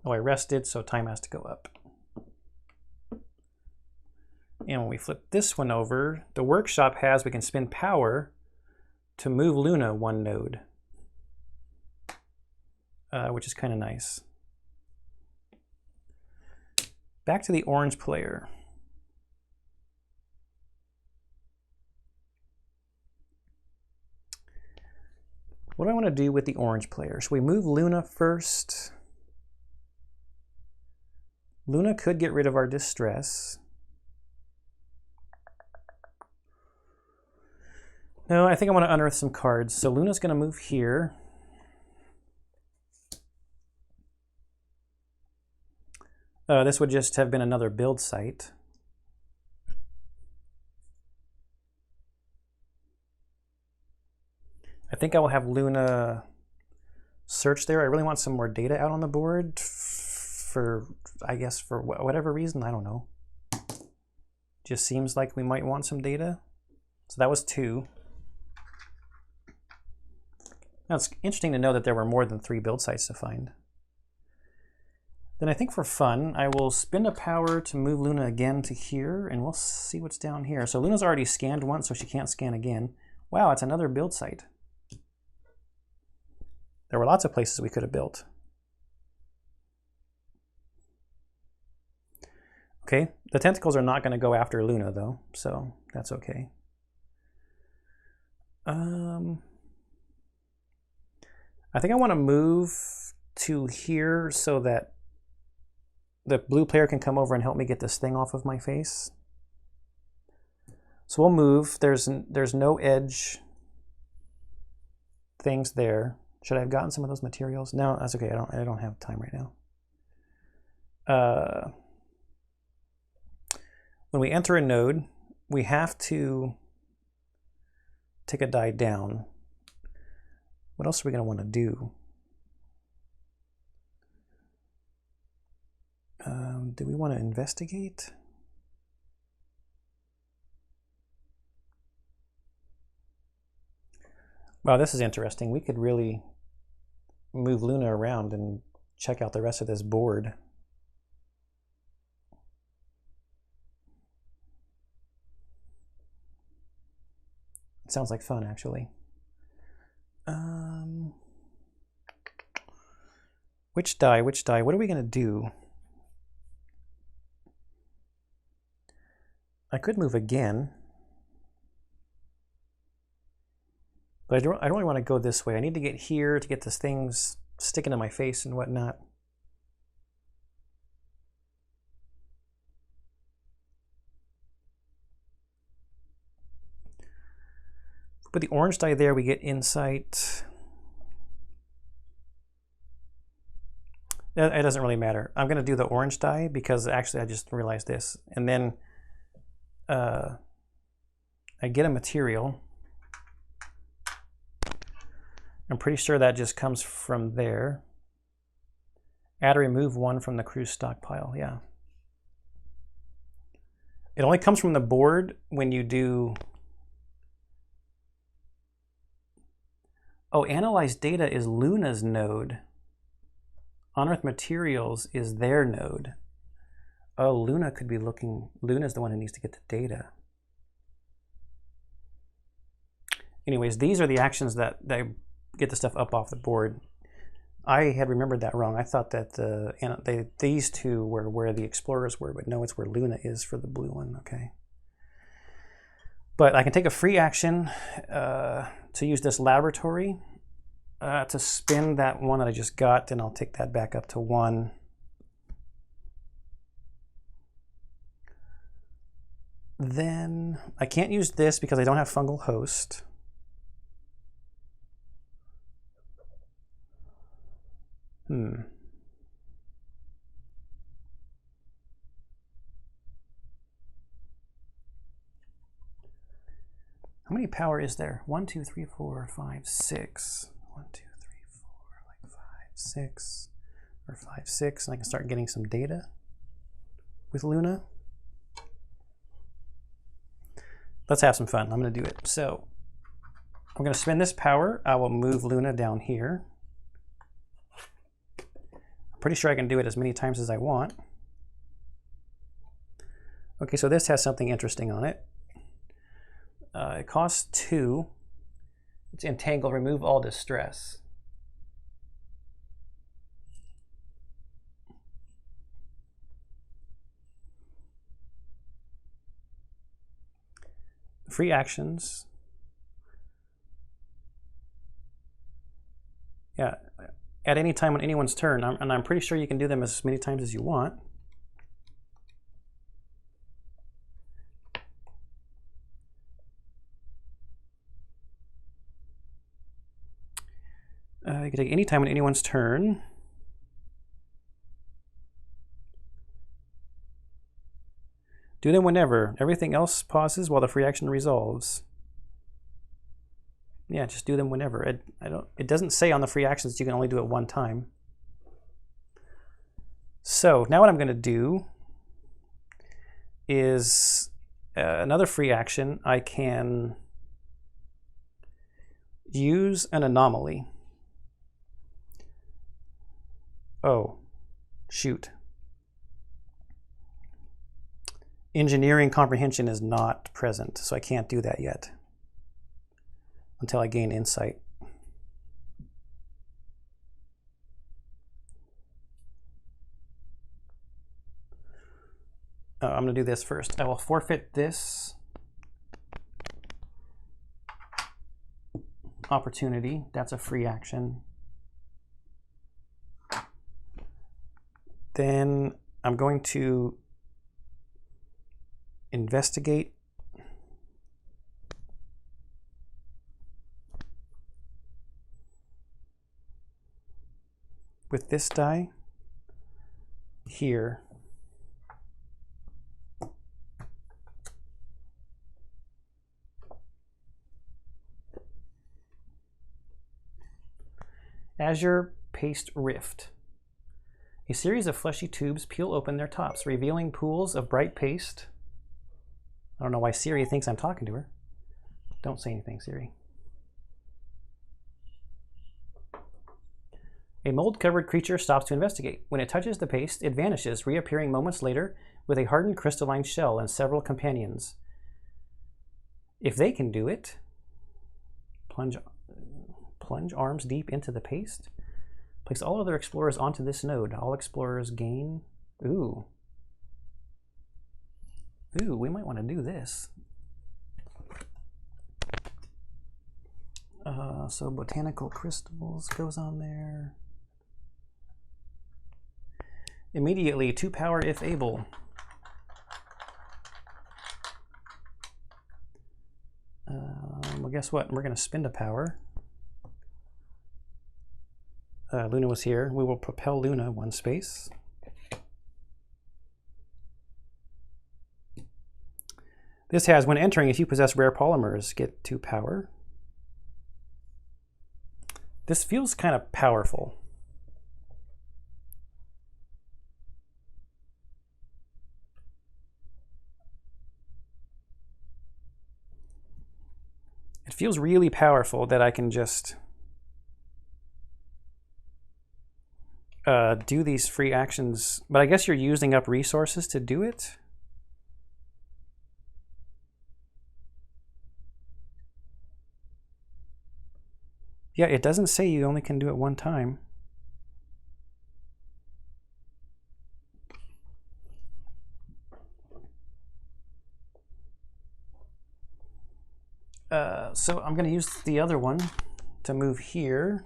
Oh, I rested, so time has to go up. And when we flip this one over, the workshop has, we can spend power to move Luna one node, which is kind of nice. Back to the orange player. What do I want to do with the orange player? Should we move Luna first? Luna could get rid of our distress. No, I think I want to unearth some cards. So Luna's going to move here. This would just have been another build site. I think I will have Luna search there. I really want some more data out on the board for, I guess, for whatever reason. I don't know. Just seems like we might want some data. So that was 2. Now it's interesting to know that there were more than 3 build sites to find. Then I think for fun, I will spend a power to move Luna again to here, and we'll see what's down here. So Luna's already scanned once, so she can't scan again. Wow, it's another build site. There were lots of places we could have built. Okay, the tentacles are not going to go after Luna though, so that's okay. I think I want to move to here so that the blue player can come over and help me get this thing off of my face. So we'll move. There's no edge things there. Should I have gotten some of those materials? No, that's okay. I don't have time right now. When we enter a node, we have to take a die down. What else are we going to want to do? Do we want to investigate? Wow, this is interesting. We could really move Luna around and check out the rest of this board. It sounds like fun, actually. Which die? Which die? What are we going to do? I could move again. But I don't really want to go this way. I need to get here to get this thing sticking to my face and whatnot. Put the orange die there, we get insight. It doesn't really matter. I'm going to do the orange die because actually I just realized this. And then I get a material. I'm pretty sure that just comes from there. Add or remove 1 from the cruise stockpile, yeah. It only comes from the board when you do... Oh, analyze data is Luna's node. Unearth materials is their node. Oh, Luna could be looking... Luna's the one who needs to get the data. Anyways, these are the actions that get the stuff up off the board. I had remembered that wrong. I thought that these two were where the explorers were, but no, it's where Luna is for the blue one. Okay. But I can take a free action to use this laboratory to spin that one that I just got, and I'll take that back up to 1. Then I can't use this because I don't have fungal host. How many power is there? 1, 2, 3, 4, 5, 6. 1, 2, 3, 4, like 5, 6, or 5, 6, and I can start getting some data with Luna. Let's have some fun. I'm going to do it. So I'm going to spend this power. I will move Luna down here. pretty sure I can do it as many times as I want. Okay, so this has something interesting on it. It costs 2. It's entangle, remove all distress. Free actions. Yeah, at any time on anyone's turn, and I'm pretty sure you can do them as many times as you want. You can take any time on anyone's turn. Do them whenever. Everything else pauses while the free action resolves. Yeah, just do them whenever. It doesn't say on the free actions you can only do it one time. So now what I'm going to do is another free action. I can use an anomaly. Oh, shoot. Engineering comprehension is not present, so I can't do that yet until I gain insight. I'm going to do this first. I will forfeit this opportunity. That's a free action. Then I'm going to investigate. With this die here. Azure Paste Rift. A series of fleshy tubes peel open their tops, revealing pools of bright paste. I don't know why Siri thinks I'm talking to her. Don't say anything, Siri. A mold-covered creature stops to investigate. When it touches the paste, it vanishes, reappearing moments later with a hardened crystalline shell and several companions. If they can do it, plunge arms deep into the paste. Place all other explorers onto this node. All explorers gain... Ooh, we might want to do this. So botanical crystals goes on there. Immediately, 2 power if able. Well, guess what? We're going to spend a power. Luna was here. We will propel Luna 1 space. This has, when entering, if you possess rare polymers, get 2 power. This feels kind of powerful. It feels really powerful that I can just do these free actions, but I guess you're using up resources to do it. Yeah, it doesn't say you only can do it 1 time. So I'm going to use the other one to move here.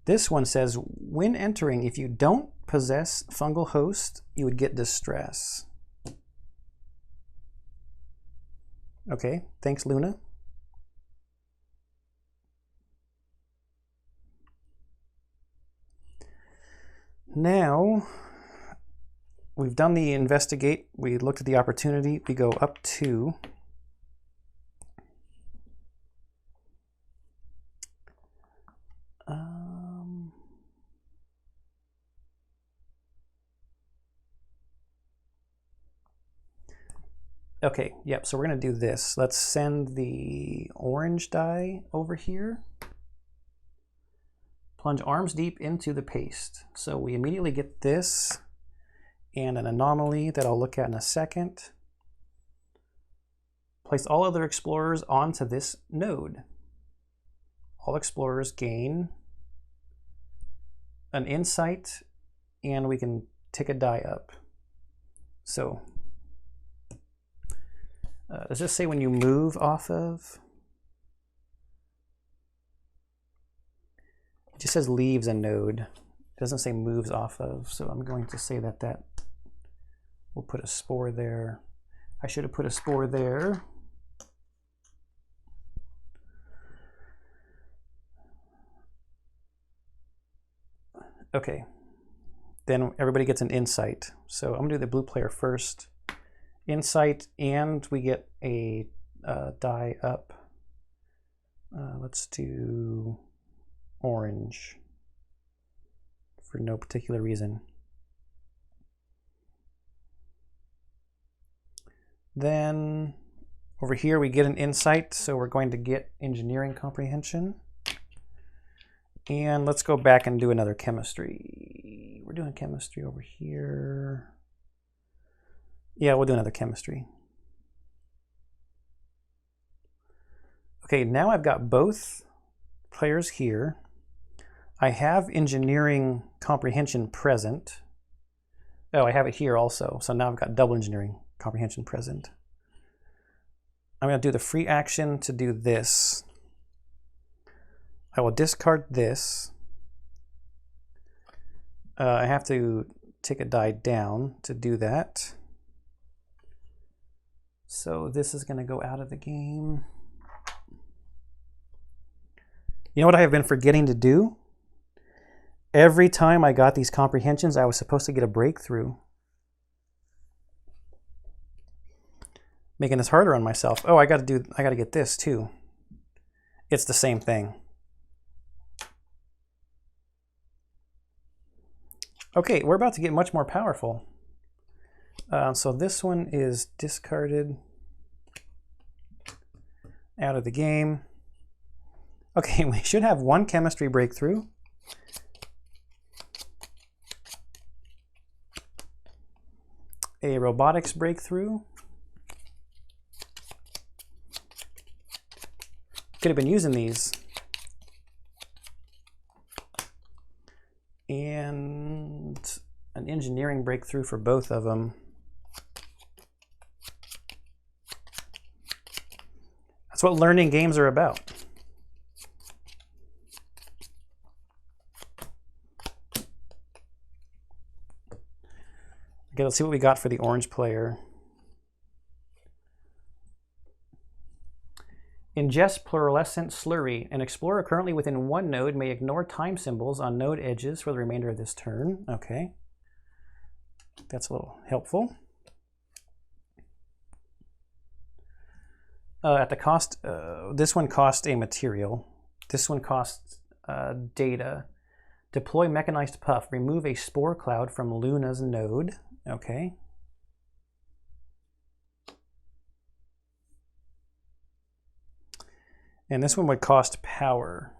This one says, when entering, if you don't possess fungal host, you would get distress. Okay, thanks, Luna. Now, we've done the investigate. We looked at the opportunity. We go up 2. Okay, yep, so we're going to do this. Let's send the orange die over here. Plunge arms deep into the paste. So we immediately get this and an anomaly that I'll look at in a second. Place all other explorers onto this node. All explorers gain an insight, and we can tick a die up. So does this say when you move off of? It just says leaves a node. It doesn't say moves off of, so I'm going to say that we'll put a spore there. I should have put a spore there. Okay, then everybody gets an insight. So I'm gonna do the blue player first. Insight, and we get a die up. Let's do orange for no particular reason. Then over here we get an insight, so we're going to get engineering comprehension. And let's go back and do another chemistry. We're doing chemistry over here. Yeah, we'll do another chemistry. Okay, now I've got both players here. I have engineering comprehension present. Oh, I have it here also. So now I've got double engineering comprehension present. I'm going to do the free action to do this. I will discard this. I have to take a die down to do that. So this is going to go out of the game. You know what I have been forgetting to do? Every time I got these comprehensions, I was supposed to get a breakthrough. Making this harder on myself. Oh, I got to get this too. It's the same thing. Okay, we're about to get much more powerful. So this one is discarded out of the game. Okay, we should have one chemistry breakthrough. A robotics breakthrough. Could have been using these. And an engineering breakthrough for both of them. That's what learning games are about. Okay, let's see what we got for the orange player. Ingest fluorescent slurry. An explorer currently within one node may ignore time symbols on node edges for the remainder of this turn. Okay, that's a little helpful. At the cost, this one costs a material. This one costs data. Deploy mechanized puff. Remove a spore cloud from Luna's node. Okay. And this one would cost power.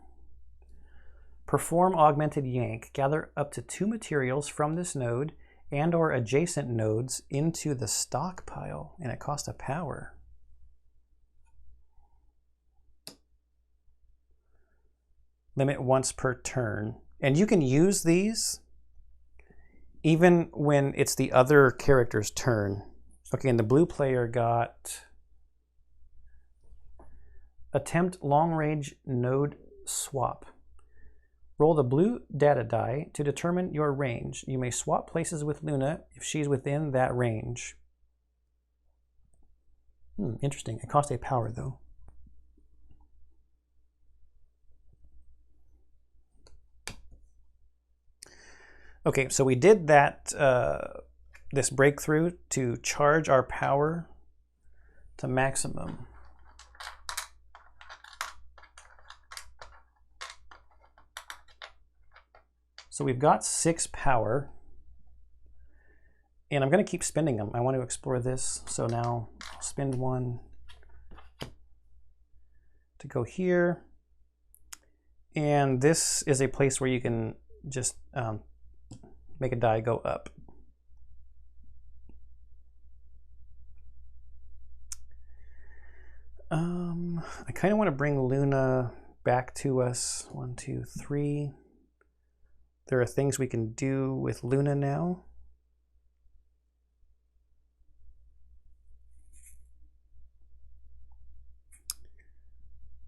Perform augmented yank. Gather up to 2 materials from this node and or adjacent nodes into the stockpile. And it costs a power. Limit once per turn. And you can use these even when it's the other character's turn. Okay, and the blue player got attempt long-range node swap. Roll the blue data die to determine your range. You may swap places with Luna if she's within that range. Interesting. It costs a power though. Okay, so we did that, this breakthrough to charge our power to maximum. So we've got 6 power, and I'm going to keep spending them. I want to explore this, so now I'll spend 1 to go here, And this is a place where you can just make a die go up. I kind of want to bring Luna back to us. 1, 2, 3. There are things we can do with Luna now.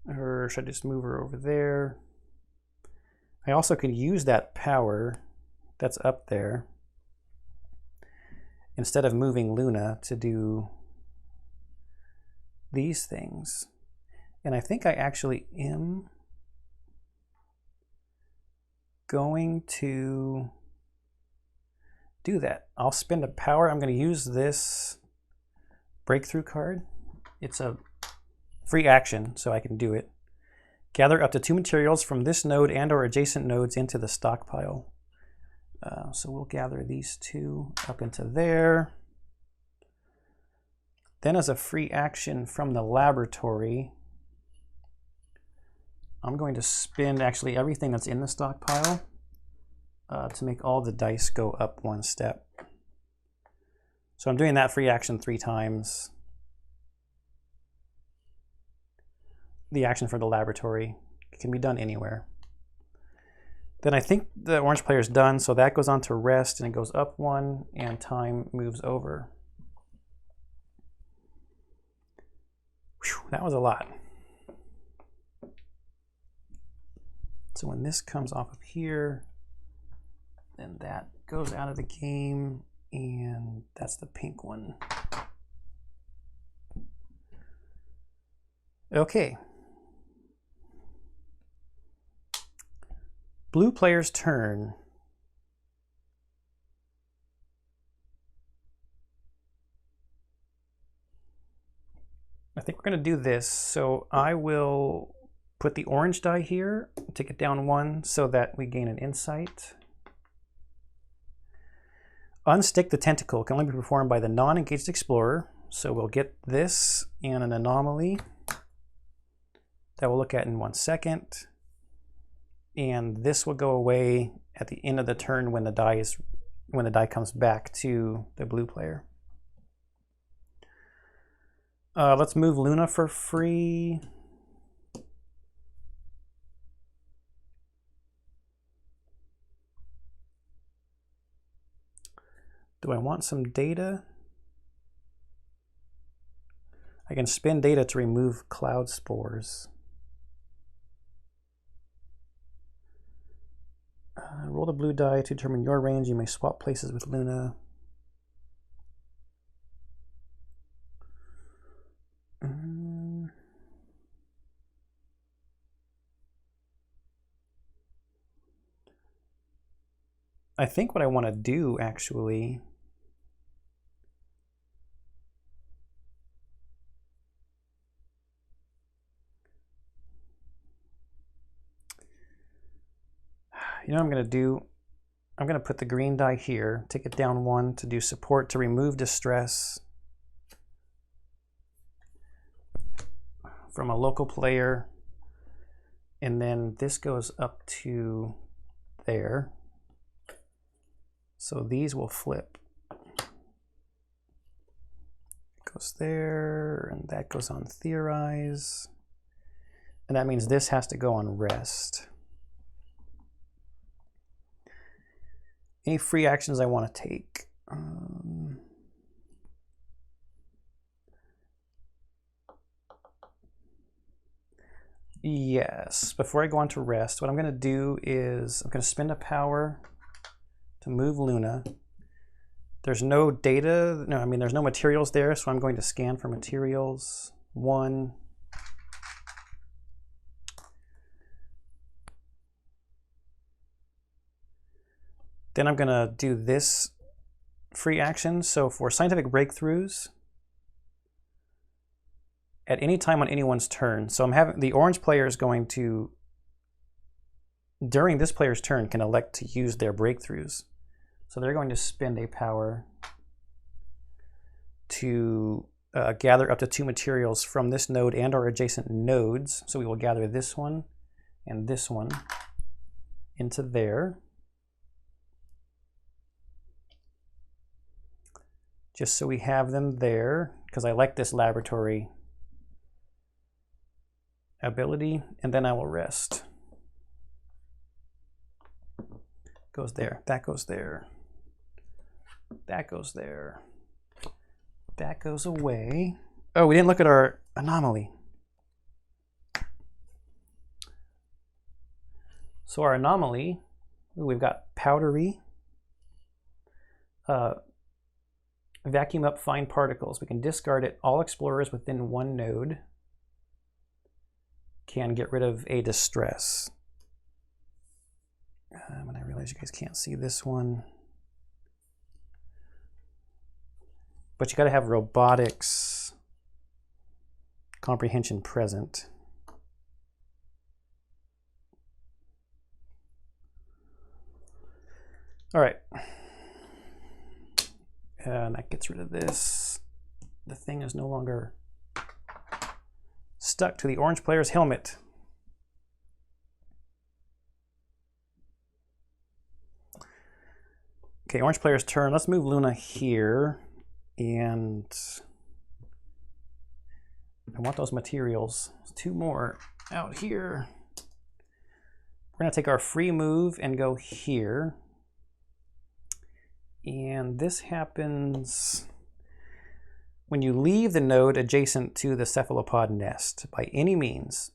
Or should I just move her over there? I also could use that power that's up there instead of moving Luna to do these things. And I think I actually am going to do that. I'll spend a power. I'm going to use this breakthrough card. It's a free action, so I can do it. Gather up to 2 materials from this node and or adjacent nodes into the stockpile. So we'll gather these 2 up into there. Then as a free action from the laboratory, I'm going to spend actually everything that's in the stockpile to make all the dice go up 1 step. So I'm doing that free action 3 times. The action for the laboratory can be done anywhere. Then I think the orange player is done, so that goes on to rest and it goes up 1 and time moves over. Whew, that was a lot. So when this comes off of here, then that goes out of the game, and that's the pink one. Okay. Blue player's turn. I think we're going to do this. So I will put the orange die here, take it down 1 so that we gain an insight. Unstick the tentacle can only be performed by the non-engaged explorer. So we'll get this and an anomaly that we'll look at in 1 second. And this will go away at the end of the turn when the die comes back to the blue player. Let's move Luna for free. Do I want some data? I can spend data to remove cloud spores. Roll the blue die to determine your range. You may swap places with Luna. I think what I want to do actually you know what I'm going to do? I'm going to put the green die here, take it down 1 to do support to remove distress from a local player. And then this goes up to there. So these will flip. It goes there, and that goes on theorize. And that means this has to go on rest. Any free actions I want to take? Yes, before I go on to rest, what I'm going to do is I'm going to spend a power to move Luna. There's no data, no, I mean there's no materials there, so I'm going to scan for materials. 1. Then I'm going to do this free action. So for scientific breakthroughs, at any time on anyone's turn, so I'm having the orange player is going to, during this player's turn, can elect to use their breakthroughs. So they're going to spend a power to gather up to 2 materials from this node and or adjacent nodes. So we will gather this one and this one into there. Just so we have them there, because I like this laboratory ability, and then I will rest. Goes there, that goes there, that goes there, that goes away. Oh, we didn't look at our anomaly. So our anomaly, we've got powdery, vacuum up fine particles. We can discard it. All explorers within one node can get rid of a distress. And I realize you guys can't see this one. But you got to have robotics comprehension present. All right. And that gets rid of this. The thing is no longer stuck to the orange player's helmet. Okay, orange player's turn. Let's move Luna here. And I want those materials. Two more out here. We're going to take our free move and go here. And this happens when you leave the node adjacent to the cephalopod nest by any means.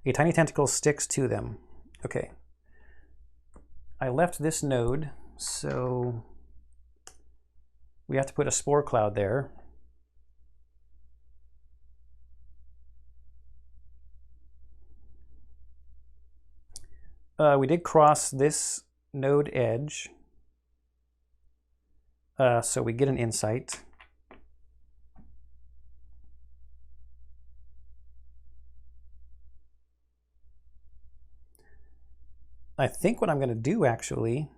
A tiny tentacle sticks to them. Okay. I left this node, so we have to put a spore cloud there. We did cross this node edge, so we get an insight. I think what I'm going to do actually,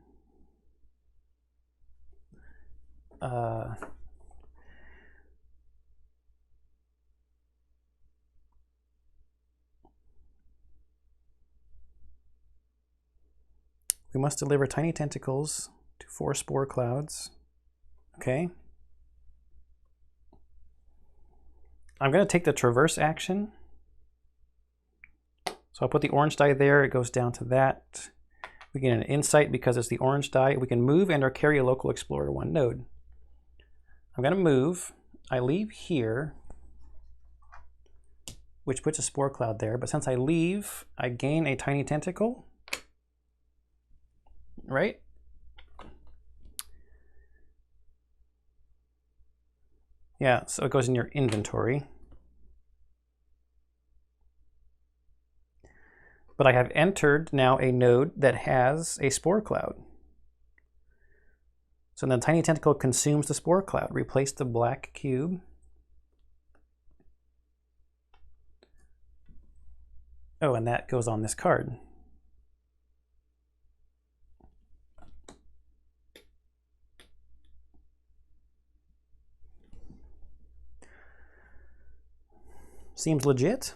we must deliver tiny tentacles to 4 spore clouds. Okay. I'm going to take the traverse action. So I'll put the orange die there. It goes down to that. We get an insight because it's the orange die. We can move and or carry a local explorer to one node. I'm going to move. I leave here, which puts a spore cloud there. But since I leave, I gain a tiny tentacle. Right? Yeah, so it goes in your inventory. But I have entered now a node that has a spore cloud. So then the tiny tentacle consumes the spore cloud. Replace the black cube. Oh, and that goes on this card. Seems legit.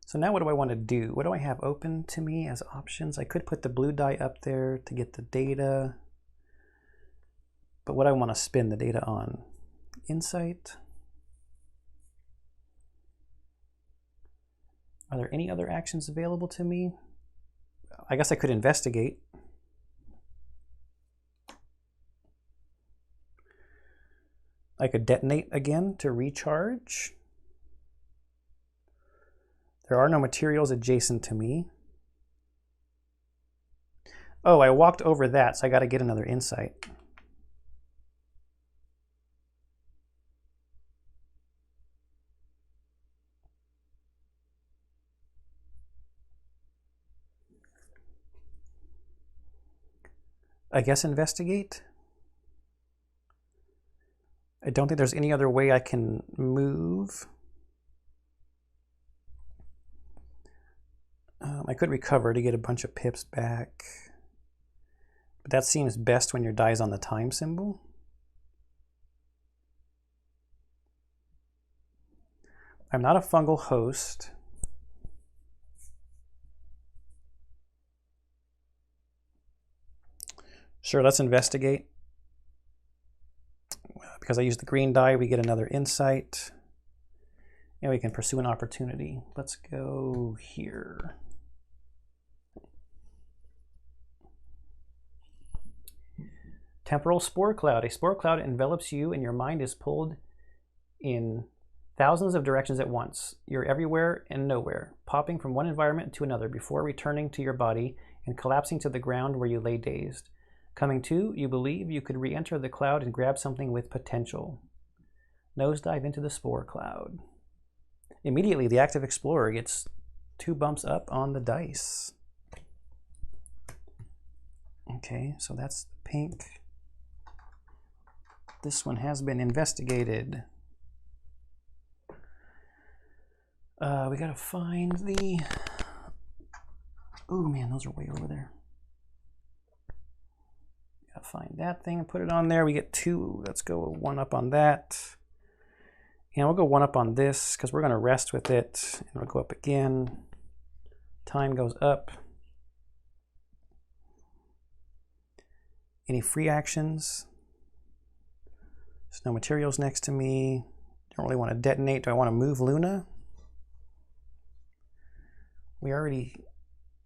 So now what do I want to do? What do I have open to me as options? I could put the blue die up there to get the data. But what I want to spin the data on? Insight. Are there any other actions available to me? I guess I could investigate. I could detonate again to recharge. There are no materials adjacent to me. Oh, I walked over that, so I got to get another insight. I guess investigate. I don't think there's any other way I can move. I could recover to get a bunch of pips back. But that seems best when your die is on the time symbol. I'm not a fungal host. Sure, let's investigate. Because I used the green die, we get another insight. And we can pursue an opportunity. Let's go here. Temporal spore cloud. A spore cloud envelops you and your mind is pulled in thousands of directions at once. You're everywhere and nowhere, popping from one environment to another before returning to your body and collapsing to the ground where you lay dazed. Coming to, you believe you could re-enter the cloud and grab something with potential. Nosedive into the spore cloud. Immediately, the active explorer gets 2 bumps up on the dice. Okay, so that's pink. This one has been investigated. We gotta find the... Oh man, those are way over there. Gotta find that thing and put it on there. We get 2. Let's go 1 up on that. And we'll go 1 up on this because we're gonna rest with it. And we'll go up again. Time goes up. Any free actions? There's no materials next to me. Don't really want to detonate. Do I want to move Luna? We already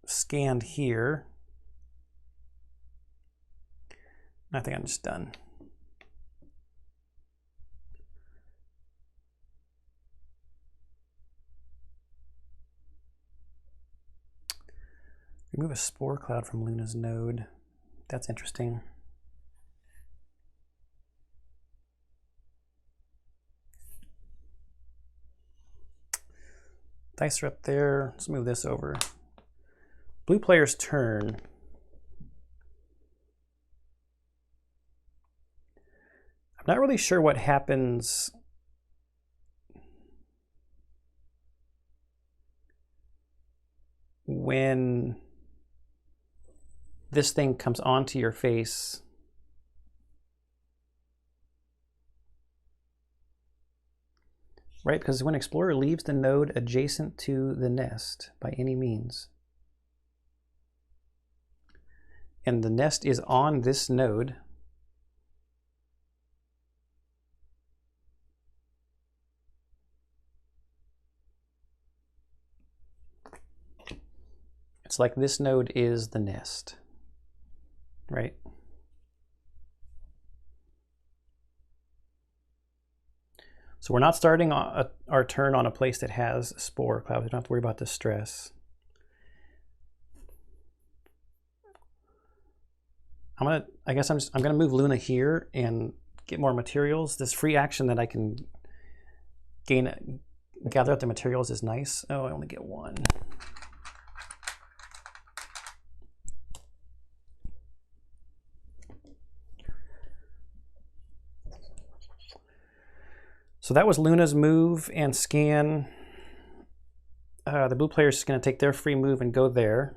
scanned here. I think I'm just done. Remove a spore cloud from Luna's node. That's interesting. Dice are up there. Let's move this over. Blue player's turn. I'm not really sure what happens when this thing comes onto your face. Right, because when Explorer leaves the node adjacent to the nest by any means, and the nest is on this node, it's like this node is the nest, right? So we're not starting our turn on a place that has spore cloud. We don't have to worry about distress. I guess I'm gonna move Luna here and get more materials. This free action that I can gather up the materials is nice. Oh, I only get 1. So that was Luna's move and scan. The blue player is just going to take their free move and go there.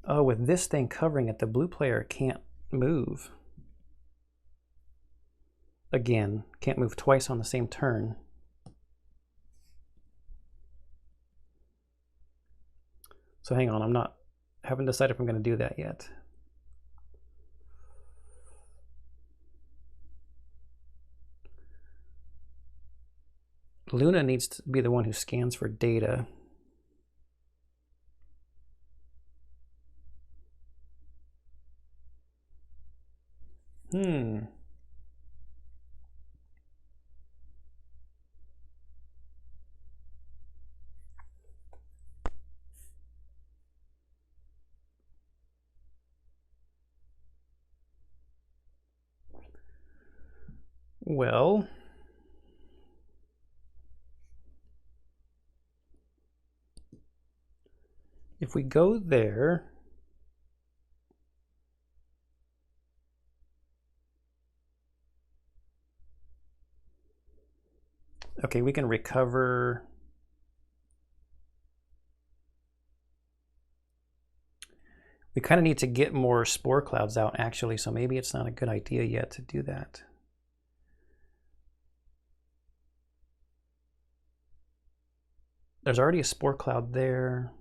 Oh, with this thing covering it, the blue player can't move. Again, can't move twice on the same turn. So hang on, haven't decided if I'm going to do that yet. Luna needs to be the one who scans for data. Well, if we go there, okay, we can recover kind of need to get more spore clouds out, actually, so maybe it's not a good idea yet to do that. There's already a spore cloud there.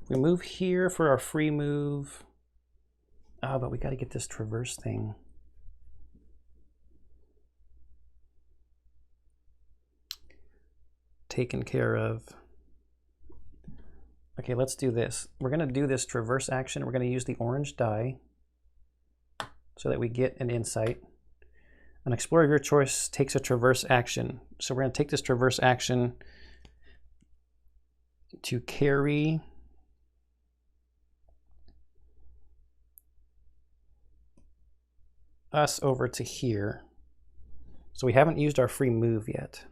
We move here for our free move. Oh, but we got to get this traverse thing. Taken care of. Okay, let's do this. We're going to do this traverse action. We're going to use the orange die so that we get an insight. An explorer of your choice takes a traverse action. So we're going to take this traverse action to carry us over to here. So we haven't used our free move yet.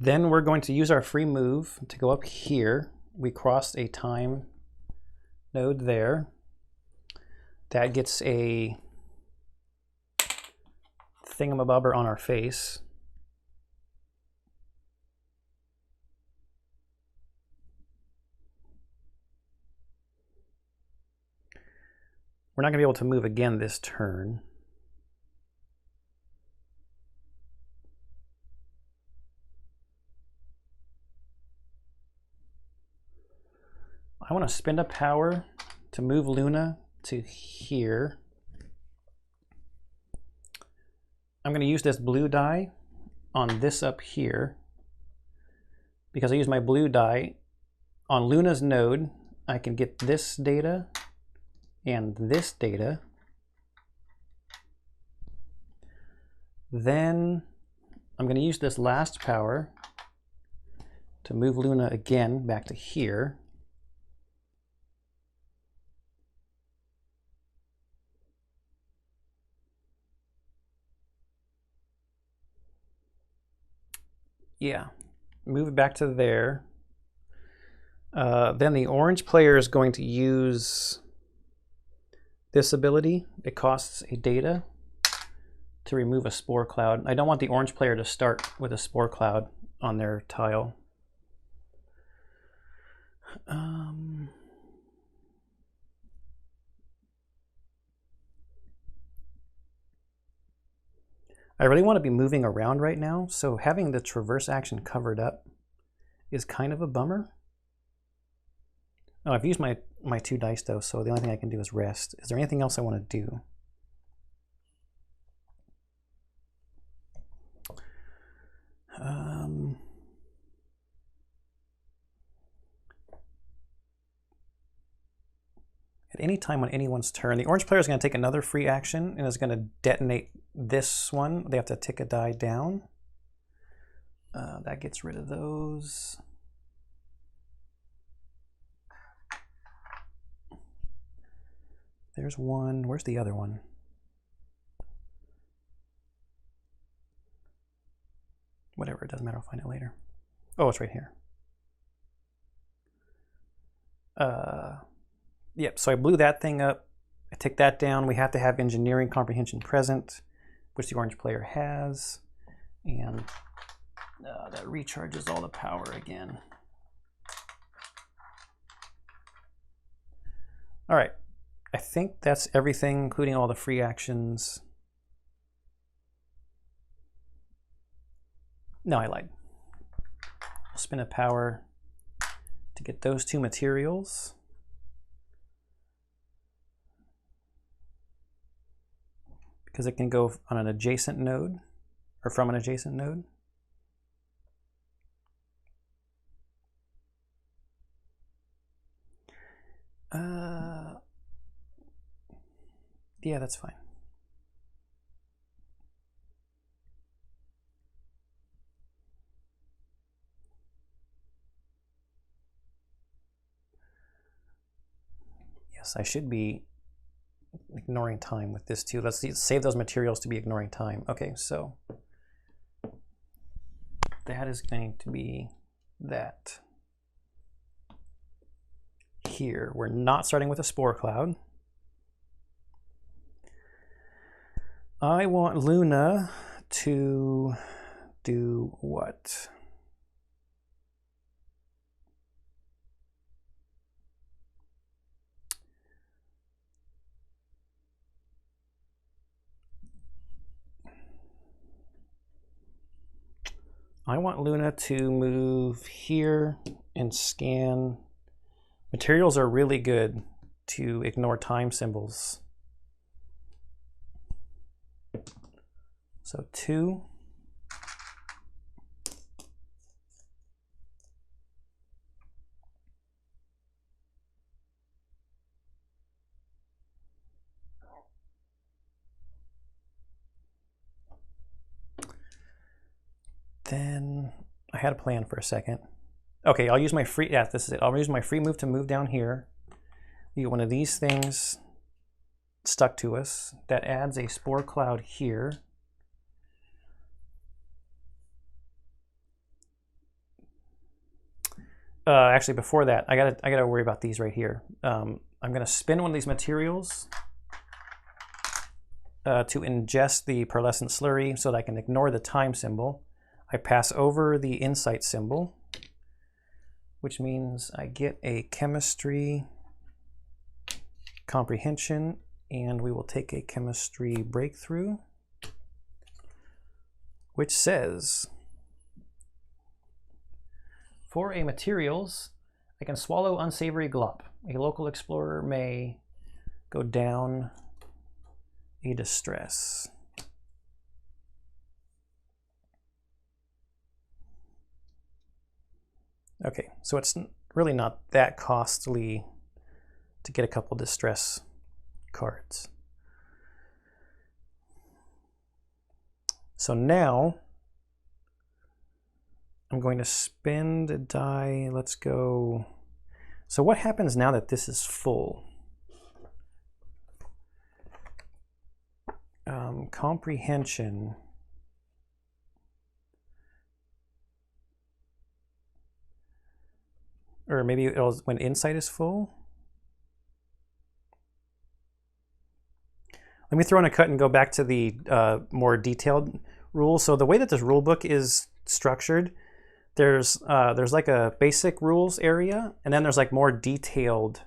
Then we're going to use our free move to go up here. We crossed a time node there. That gets a thingamabobber on our face. We're not going to be able to move again this turn. I want to spend a power to move Luna to here. I'm going to use this blue die on this up here. Because I use my blue die on Luna's node, I can get this data and this data. Then I'm going to use this last power to move Luna again back to here. Yeah, move it back to there. Then the orange player is going to use this ability. It costs a data to remove a spore cloud. I don't want the orange player to start with a spore cloud on their tile. I really want to be moving around right now, so having the traverse action covered up is kind of a bummer. Oh, I've used my 2 dice though, so the only thing I can do is rest. Is there anything else I want to do? At any time on anyone's turn, the orange player is going to take another free action and is going to detonate this one. They have to tick a die down. That gets rid of those. There's one. Where's the other one? Whatever, it doesn't matter. I'll find it later. Oh, it's right here. Yep, so I blew that thing up. I ticked that down. We have to have engineering comprehension present, which the orange player has. And that recharges all the power again. All right, I think that's everything, including all the free actions. No, I lied. I'll spin a power to get those 2 materials. Because it can go on an adjacent node, or from an adjacent node. Yeah, that's fine. Yes, I should be ignoring time with this too. Let's save those materials to be ignoring time. Okay, so that is going to be that. here. We're not starting with a spore cloud. I want Luna to do what? I want Luna to move here and scan. Materials are really good to ignore time symbols. So 2. Then I had a plan for a second. Okay, I'll use my free, yeah, this is it. I'll use my free move to move down here. We get one of these things stuck to us. That adds a spore cloud here. Actually, before that, I gotta worry about these right here. I'm gonna spin one of these materials to ingest the pearlescent slurry so that I can ignore the time symbol. I pass over the insight symbol, which means I get a chemistry comprehension, and we will take a chemistry breakthrough, which says, for a materials, I can swallow unsavory glop. A local explorer may go down a distress. Okay, so it's really not that costly to get a couple distress cards. So now I'm going to spend a die. Let's go. So what happens now that this is full? Comprehension. Or maybe it'll, when insight is full. Let me throw in a cut and go back to the more detailed rules. So the way that this rule book is structured, there's like a basic rules area, and then there's like more detailed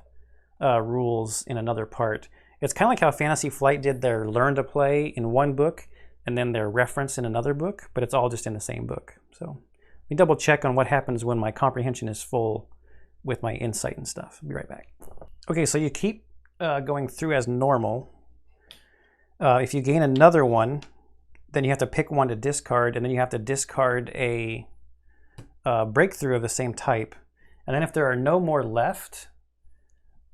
rules in another part. It's kind of like how Fantasy Flight did their learn to play in one book and then their reference in another book, but it's all just in the same book. So let me double check on what happens when my comprehension is full with my insight and stuff. I'll be right back. Okay, so you keep going through as normal. If you gain another one, then you have to pick one to discard, and then you have to discard a breakthrough of the same type. And then if there are no more left,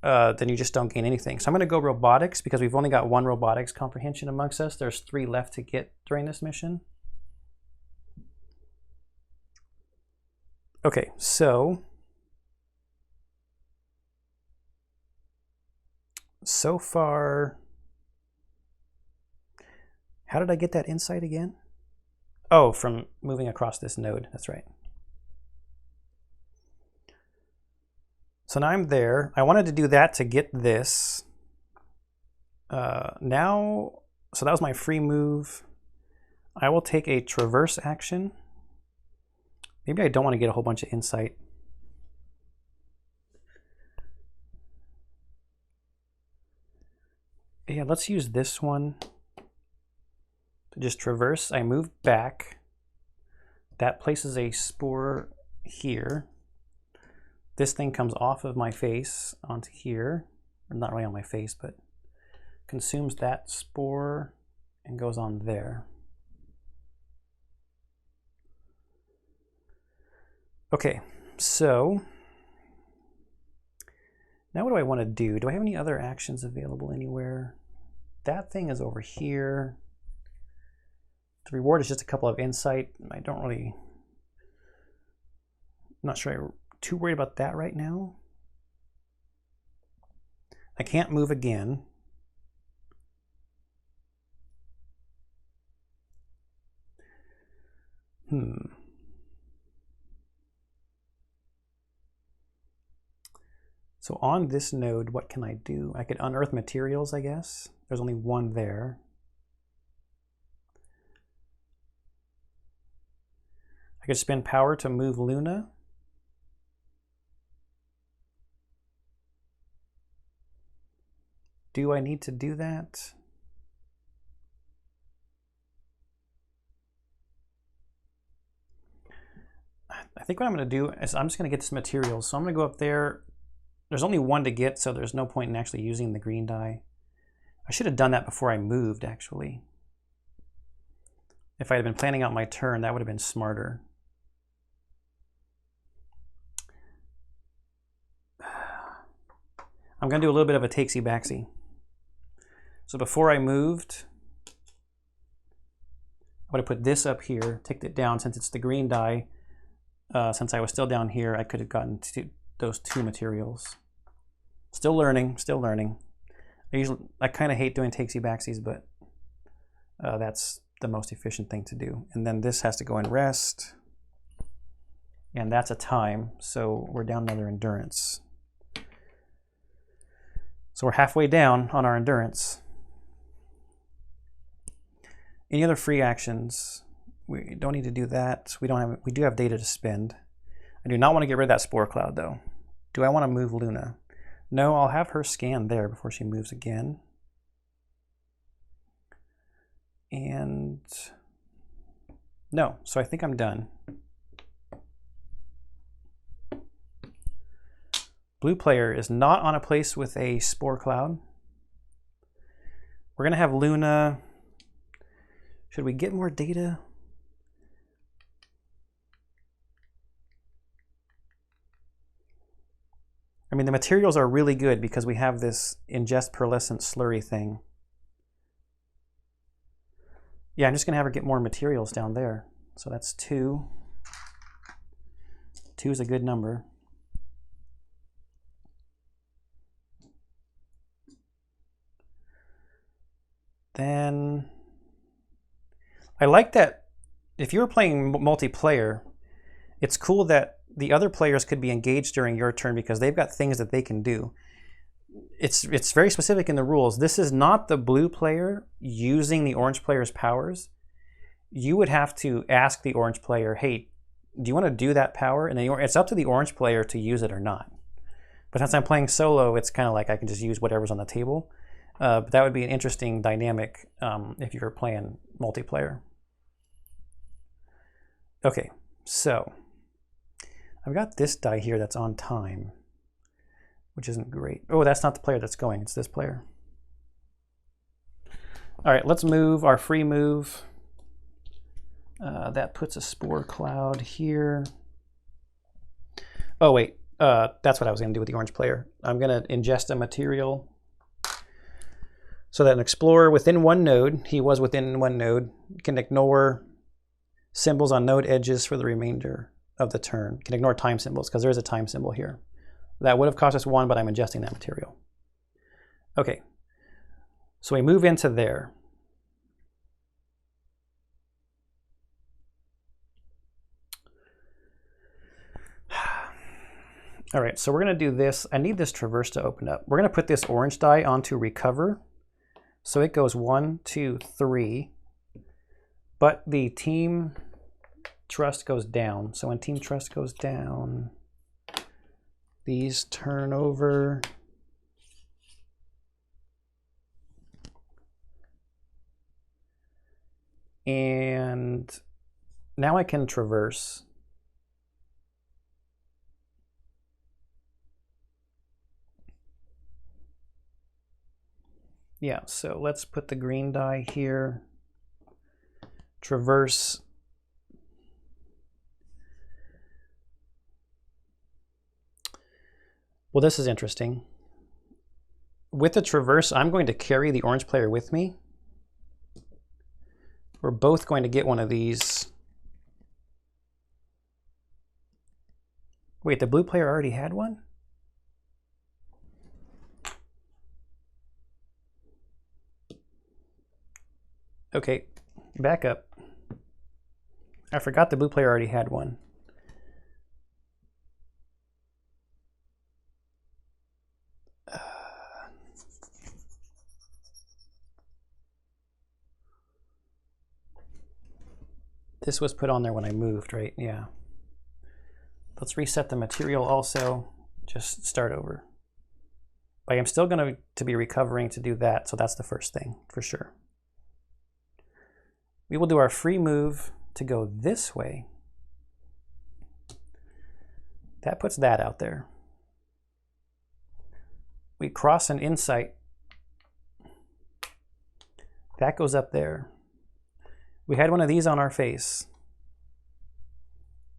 then you just don't gain anything. So I'm going to go robotics because we've only got one robotics comprehension amongst us. There's 3 left to get during this mission. Okay, so far, how did I get that insight again? Oh, from moving across this node. That's right. So now I'm there. I wanted to do that to get this. Now, so that was my free move. I will take a traverse action. Maybe I don't want to get a whole bunch of insight. Yeah, let's use this one to just traverse. I move back. That places a spore here. This thing comes off of my face onto here. Not really on my face, but consumes that spore and goes on there. Okay, so now what do I want to do? Do I have any other actions available anywhere? That thing is over here. The reward is just a couple of insight. I don't really, I'm not sure I'm too worried about that right now. I can't move again. So on this node, what can I do? I could unearth materials, I guess. There's only one there. I could spend power to move Luna. Do I need to do that? I think what I'm going to do is I'm just going to get this material. So I'm going to go up there. There's only one to get, so there's no point in actually using the green die. I should have done that before I moved, actually. If I had been planning out my turn, that would have been smarter. I'm going to do a little bit of a takesy-backsy. So before I moved, I would have put this up here, ticked it down. Since it's the green die, since I was still down here, I could have gotten those two materials. Still learning, still learning. I kind of hate doing takesy-backsies, but that's the most efficient thing to do. And then this has to go in rest. And that's a time, so we're down another endurance. So we're halfway down on our endurance. Any other free actions? We don't need to do that. We do have data to spend. I do not want to get rid of that spore cloud though. Do I want to move Luna? No, I'll have her scan there before she moves again. And no, so I think I'm done. Blue player is not on a place with a spore cloud. We're going to have Luna. Should we get more data? I mean, the materials are really good because we have this ingest pearlescent slurry thing. Yeah, I'm just going to have her get more materials down there. So that's 2. 2 is a good number. Then I like that if you were playing multiplayer, it's cool that the other players could be engaged during your turn because they've got things that they can do. It's very specific in the rules. This is not the blue player using the orange player's powers. You would have to ask the orange player, hey, do you want to do that power? And then it's up to the orange player to use it or not. But since I'm playing solo, it's kind of like I can just use whatever's on the table. But that would be an interesting dynamic if you were playing multiplayer. Okay, so I've got this die here that's on time, which isn't great. Oh, that's not the player that's going, it's this player. All right, let's move our free move. That puts a spore cloud here. Oh wait, that's what I was gonna do with the orange player. I'm gonna ingest a material so that an explorer within one node, he was within one node, can ignore symbols on node edges for the remainder of the turn. Can ignore time symbols because there is a time symbol here. That would have cost us 1, but I'm ingesting that material. Okay, so we move into there. All right, so we're gonna do this. I need this traverse to open up. We're gonna put this orange die onto recover. So it goes 1, 2, 3, but the team trust goes down. So when team trust goes down, these turn over. And now I can traverse. Yeah, so let's put the green die here. Traverse. Well, this is interesting. With the traverse, I'm going to carry the orange player with me. We're both going to get one of these. Wait, the blue player already had one? Okay, back up. I forgot the blue player already had one. This was put on there when I moved, right? Yeah. Let's reset the material also. Just start over. But I am still going to be recovering to do that, so that's the first thing for sure. We will do our free move to go this way. That puts that out there. We cross an insight. That goes up there. We had one of these on our face.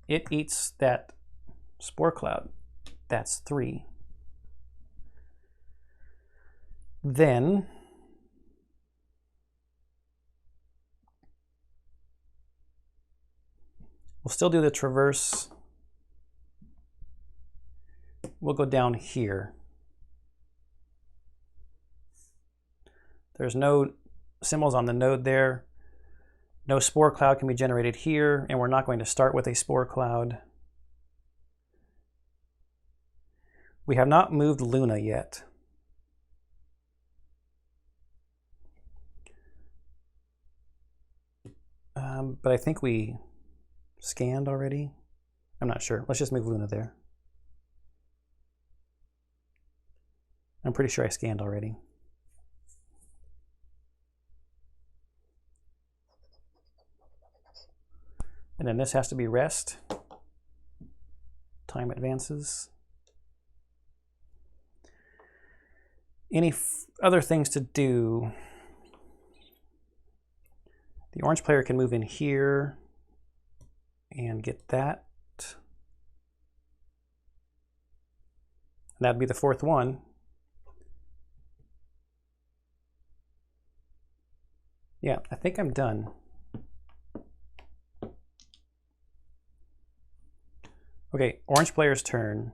It eats that spore cloud. That's 3. Then we'll still do the traverse. We'll go down here. There's no symbols on the node there. No spore cloud can be generated here, and we're not going to start with a spore cloud. We have not moved Luna yet. But I think we scanned already. I'm not sure. Let's just move Luna there. I'm pretty sure I scanned already. And then this has to be rest. Time advances. Any other things to do? The orange player can move in here and get that. And that'd be the 4th one. Yeah, I think I'm done. Okay, orange player's turn.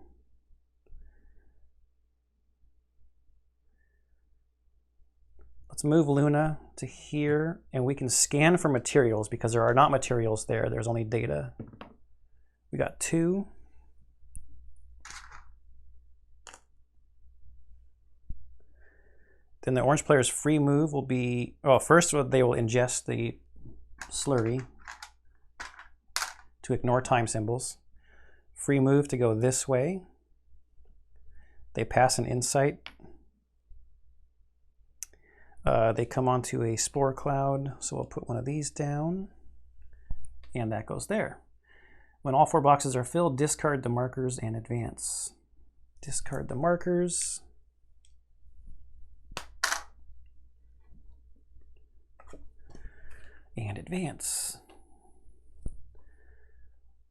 Let's move Luna to here, and we can scan for materials because there are not materials there. There's only data. We got 2. Then the orange player's free move will be, oh, first they will ingest the slurry to ignore time symbols. Free move to go this way. They pass an insight. They come onto a spore cloud, so we'll put one of these down, and that goes there. When all 4 boxes are filled, discard the markers and advance. Discard the markers. And advance.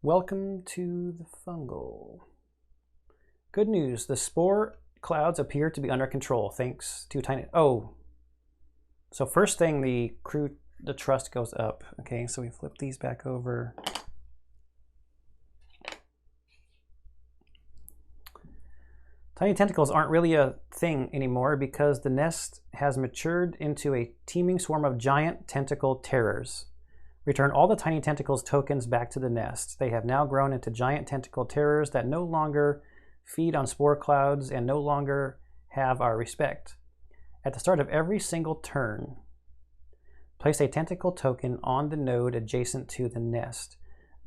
Welcome to the fungal. Good news, the spore clouds appear to be under control thanks to tiny, so first thing, the trust goes up. Okay, so we flip these back over. Tiny tentacles aren't really a thing anymore because the nest has matured into a teeming swarm of giant tentacle terrors. Return all the tiny tentacles tokens back to the nest. They have now grown into giant tentacle terrors that no longer feed on spore clouds and no longer have our respect. At the start of every single turn, place a tentacle token on the node adjacent to the nest.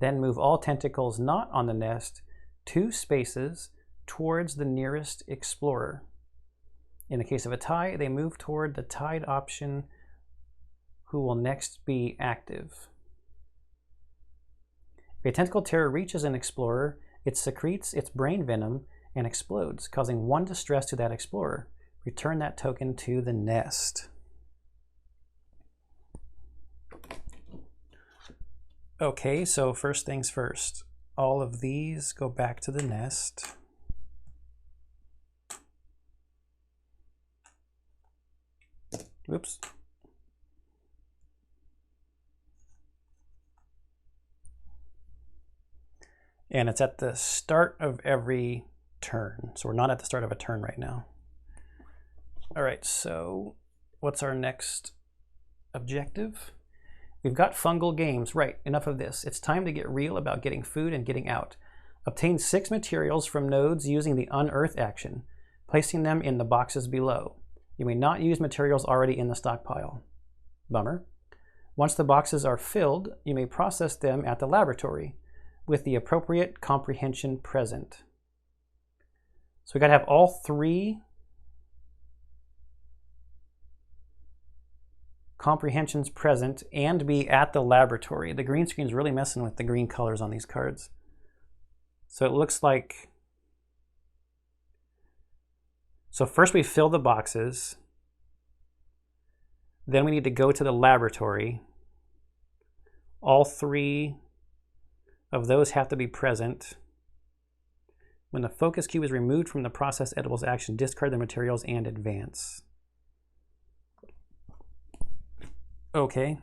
Then move all tentacles not on the nest 2 spaces towards the nearest explorer. In the case of a tie, they move toward the tied option who will next be active. If a tentacle terror reaches an explorer, it secretes its brain venom and explodes, causing 1 distress to that explorer. Return that token to the nest. Okay, so first things first. All of these go back to the nest. Whoops. And it's at the start of every turn. So we're not at the start of a turn right now. All right, so what's our next objective? We've got fungal games. Right, enough of this. It's time to get real about getting food and getting out. Obtain 6 materials from nodes using the unearth action, placing them in the boxes below. You may not use materials already in the stockpile. Bummer. Once the boxes are filled, you may process them at the laboratory with the appropriate comprehension present. So we got to have all 3 comprehensions present and be at the laboratory. The green screen is really messing with the green colors on these cards. So it looks like, so first we fill the boxes, then we need to go to the laboratory. All 3 of those have to be present. When the focus cube is removed from the process edibles action, discard the materials and advance. Okay.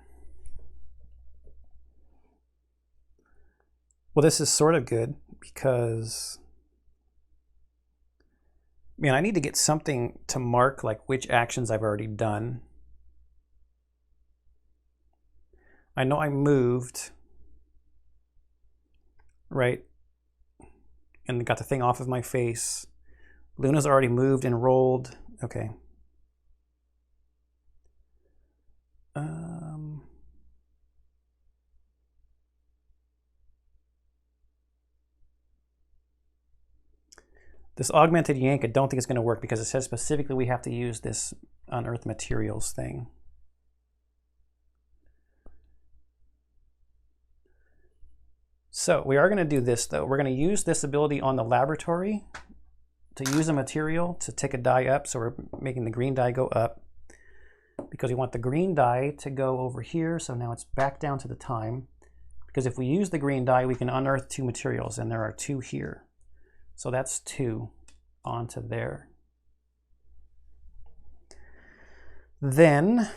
Well, this is sort of good because, man, I need to get something to mark like which actions I've already done. I know I moved, right? And got the thing off of my face. Luna's already moved and rolled. Okay. This augmented yank, I don't think it's going to work because it says specifically we have to use this unearth materials thing. So we are going to do this though. We're going to use this ability on the laboratory to use a material to take a die up. So we're making the green die go up because we want the green die to go over here. So now it's back down to the time, because if we use the green die, we can unearth 2 materials, and there are 2 here. So that's 2 onto there. Then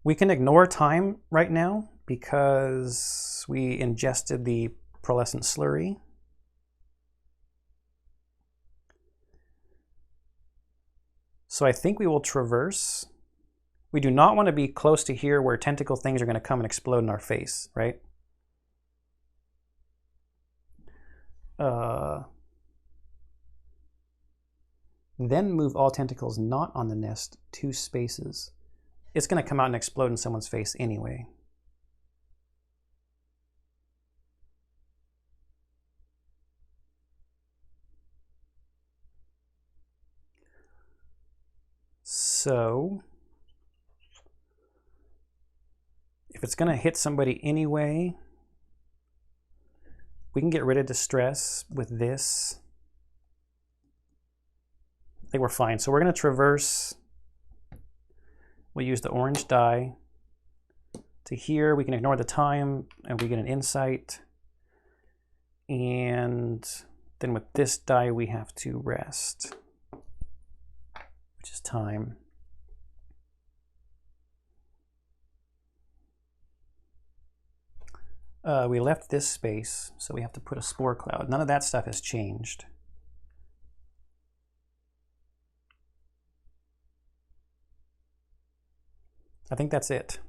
we can ignore time right now because we ingested the pearlescent slurry. So I think we will traverse. We do not want to be close to here where tentacle things are going to come and explode in our face, right? Then move all tentacles not on the nest 2 spaces. It's going to come out and explode in someone's face anyway. So if it's going to hit somebody anyway, we can get rid of distress with this. I think we're fine. So we're going to traverse. We'll use the orange die to here. We can ignore the time and we get an insight. And then with this die, we have to rest, which is time. We left this space, so we have to put a spore cloud. None of that stuff has changed. I think that's it.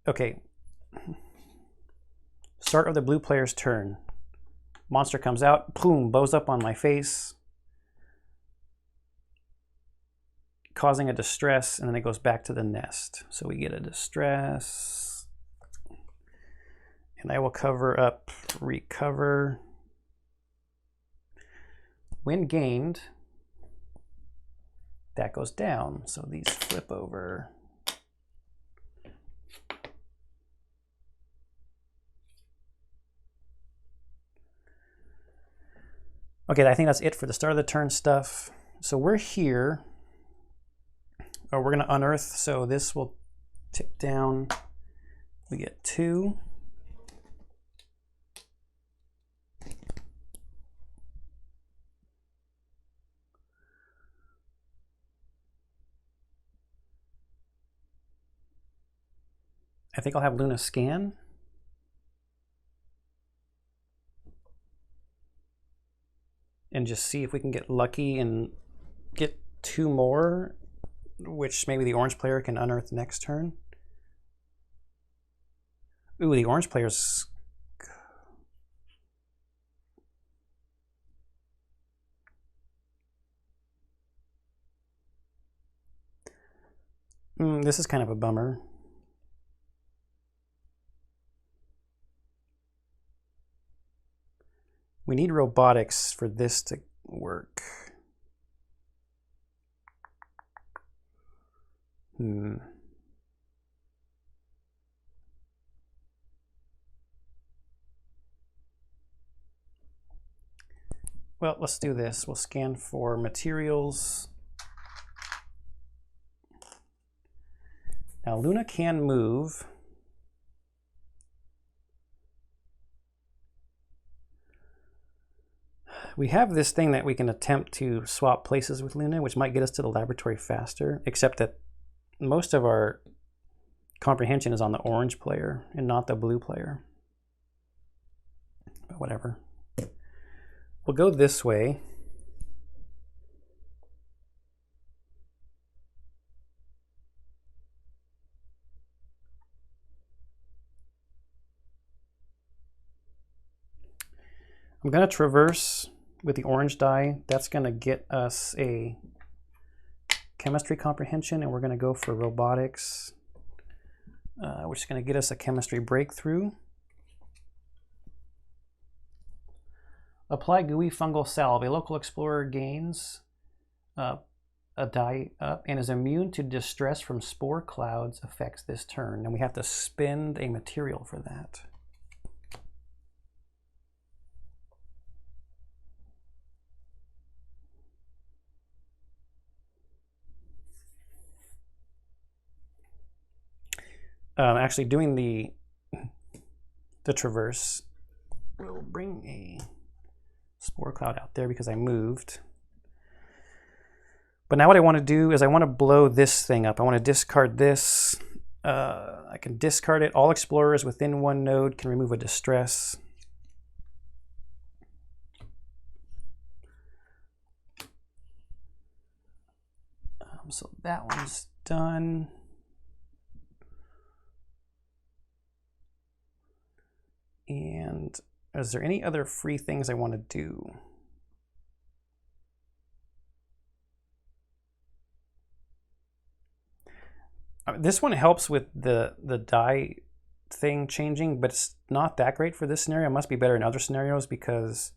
Okay. Start of the blue player's turn. Monster comes out, boom, bows up on my face, causing a distress, and then it goes back to the nest. So we get a distress, and I will cover up, recover. When gained, that goes down, so these flip over. Okay, I think that's it for the start of the turn stuff. So we're here. Oh, we're going to unearth, so this will tick down. We get 2. I think I'll have Luna scan. And just see if we can get lucky and get 2 more, which maybe the orange player can unearth next turn. Ooh, the orange player's... This is kind of a bummer. We need robotics for this to work. Well, let's do this. We'll scan for materials. Now, Luna can move. We have this thing that we can attempt to swap places with Luna, which might get us to the laboratory faster, except that most of our comprehension is on the orange player and not the blue player. But whatever. We'll go this way. I'm going to traverse with the orange die. That's going to get us a chemistry comprehension, and we're going to go for robotics, which is going to get us a chemistry breakthrough. Apply gooey fungal salve. A local explorer gains a die up and is immune to distress from spore clouds affects this turn. And we have to spend a material for that. Actually doing the traverse will bring a spore cloud out there because I moved. But now what I want to do is I want to blow this thing up. I want to discard this. I can discard it. All explorers within one node can remove a distress. So that one's done. And is there any other free things I want to do? This one helps with the die thing changing, but it's not that great for this scenario. It must be better in other scenarios because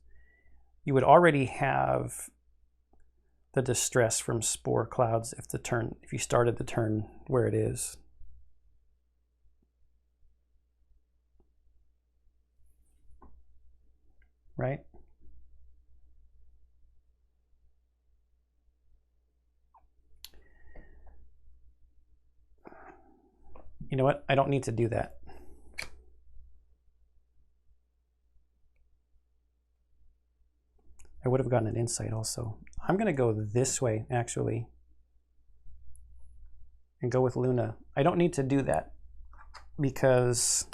you would already have the distress from spore clouds if you started the turn where it is. Right? You know what? I don't need to do that. I would have gotten an insight also. I'm going to go this way, actually, and go with Luna. I don't need to do that because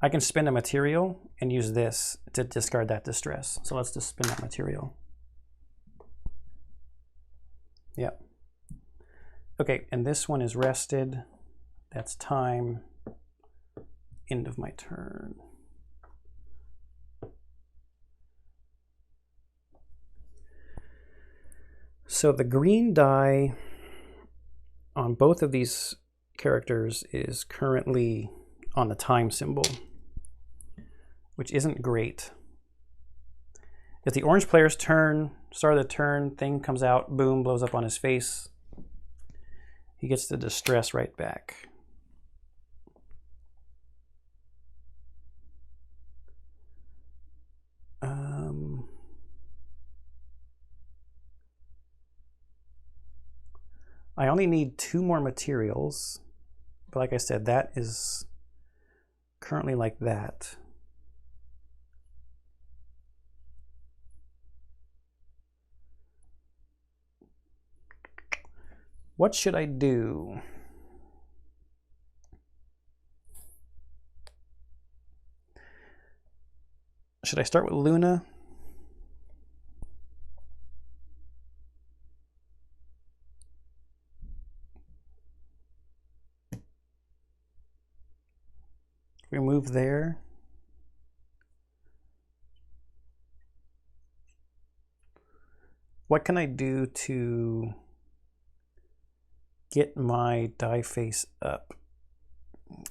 I can spend a material and use this to discard that distress. So let's just spend that material. Yep. Okay, and this one is rested. That's time. End of my turn. So the green die on both of these characters is currently on the time symbol, which isn't great. It's the orange player's turn, start of the turn, thing comes out, boom, blows up on his face. He gets the distress right back. I only need 2 more materials, but like I said, that is currently like that. What should I do? Should I start with Luna? We move there. What can I do to get my die face up.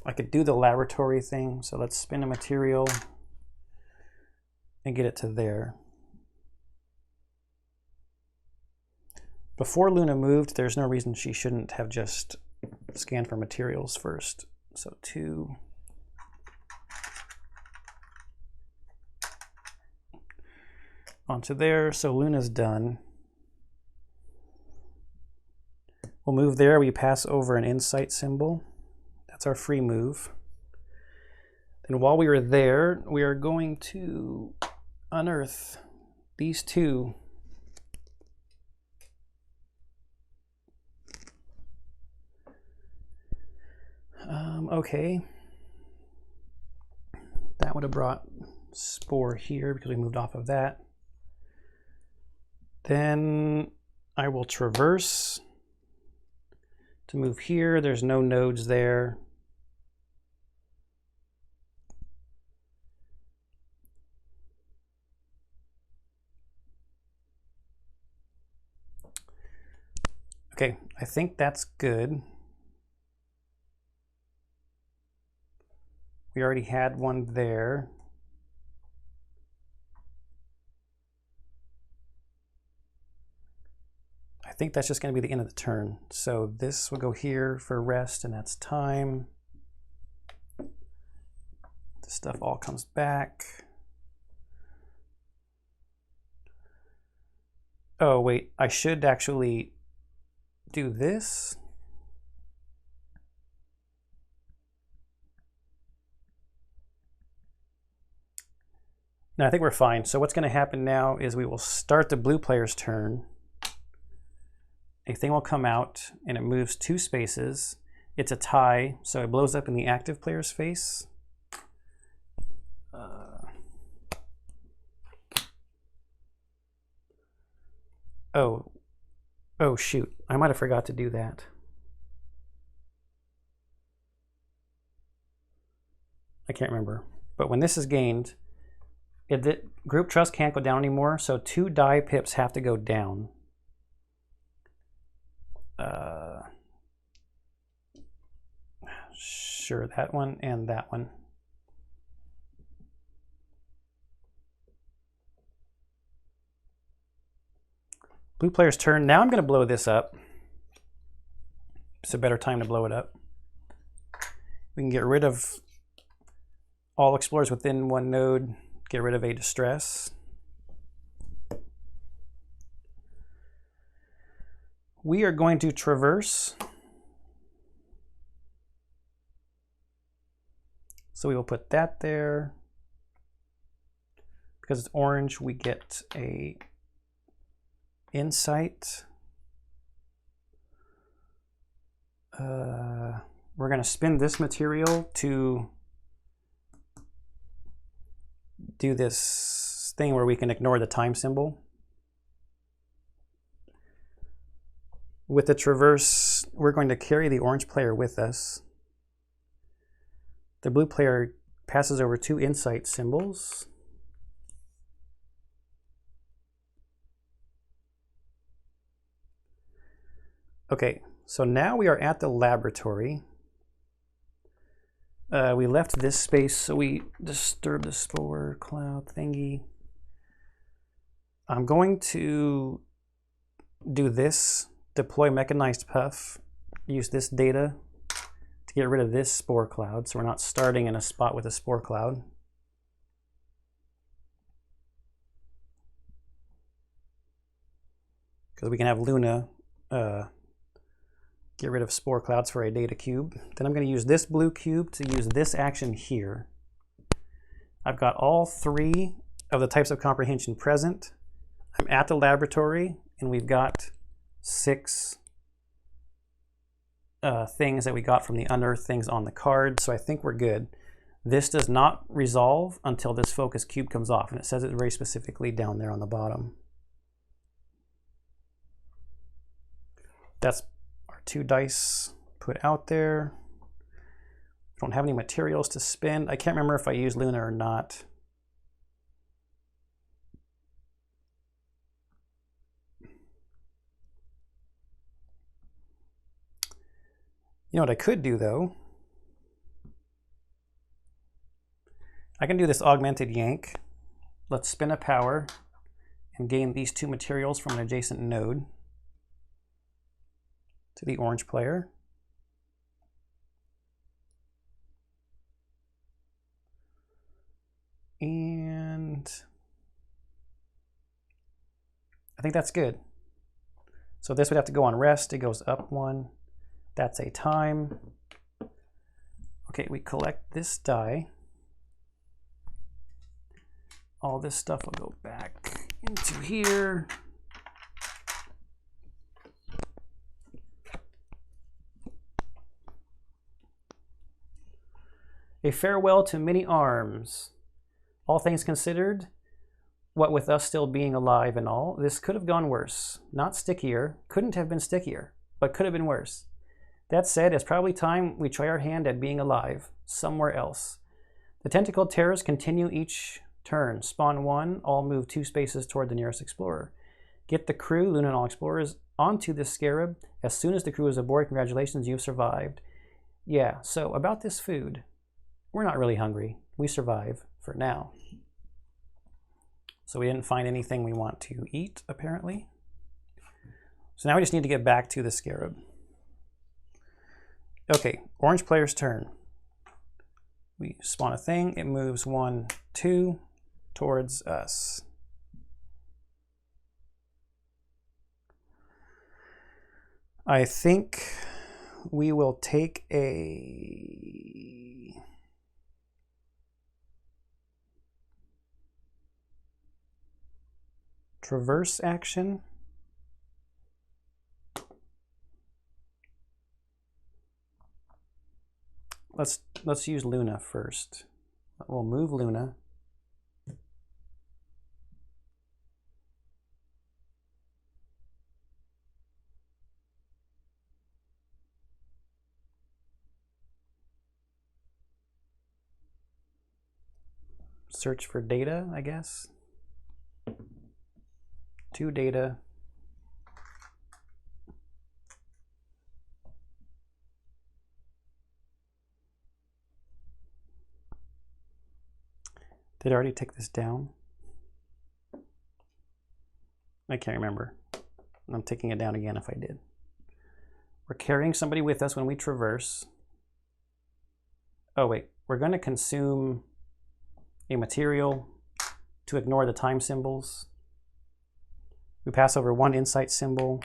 I could do the laboratory thing, so let's spin a material and get it to there. Before Luna moved, there's no reason she shouldn't have just scanned for materials first. So 2. Onto there, so Luna's done. We'll move there, we pass over an insight symbol. That's our free move. And while we are there, we are going to unearth these 2. Okay. That would have brought spore here because we moved off of that. Then I will traverse to move here. There's no nodes there. Okay, I think that's good. We already had one there. I think that's just going to be the end of the turn. So this will go here for rest, and that's time. This stuff all comes back. Oh, wait, I should actually do this. No, I think we're fine. So what's going to happen now is we will start the blue player's turn. A thing will come out and it moves 2 spaces. It's a tie, so it blows up in the active player's face. Oh shoot, I might have forgot to do that. I can't remember. But when this is gained, group trust can't go down anymore, so 2 die pips have to go down. Sure, that one and that one. Blue player's turn. Now I'm going to blow this up. It's a better time to blow it up. We can get rid of all explorers within 1 node, get rid of a distress. We are going to traverse. So we will put that there. Because it's orange, we get a insight. We're going to spin this material to do this thing where we can ignore the time symbol. With the traverse, we're going to carry the orange player with us. The blue player passes over 2 insight symbols. Okay, so now we are at the laboratory. We left this space, so we disturb the spore cloud thingy. I'm going to do this, deploy mechanized puff, use this data to get rid of this spore cloud, so we're not starting in a spot with a spore cloud. Because we can have Luna get rid of spore clouds for a data cube. Then I'm going to use this blue cube to use this action here. I've got all 3 of the types of comprehension present. I'm at the laboratory, and we've got 6 things that we got from the unearthed things on the card, so I think we're good. This does not resolve until this focus cube comes off, and it says it very specifically down there on the bottom. That's 2 dice put out there. Don't have any materials to spend. I can't remember if I used Luna or not. You know what I could do though? I can do this augmented yank. Let's spin a power and gain these two materials from an adjacent node to the orange player. And I think that's good. So this would have to go on rest. It goes up one. That's a time. Okay, we collect this die. All this stuff will go back into here. A farewell to many arms. All things considered, what with us still being alive and all, this could have gone worse. Not stickier, couldn't have been stickier, but could have been worse. That said, it's probably time we try our hand at being alive, somewhere else. The tentacled terrors continue each turn. Spawn one, all move 2 spaces toward the nearest explorer. Get the crew, Luna and all explorers, onto this scarab. As soon as the crew is aboard, congratulations, you've survived. Yeah, so about this food. We're not really hungry. We survive for now. So we didn't find anything we want to eat, apparently. So now we just need to get back to the scarab. Okay, orange player's turn. We spawn a thing. It moves 1, 2 towards us. I think we will take a traverse action. Let's use Luna first. We'll move Luna. Search for data, I guess. 2 data. Did I already take this down? I can't remember. I'm taking it down again if I did. We're carrying somebody with us when we traverse. Oh wait, we're going to consume a material to ignore the time symbols. We pass over 1 insight symbol.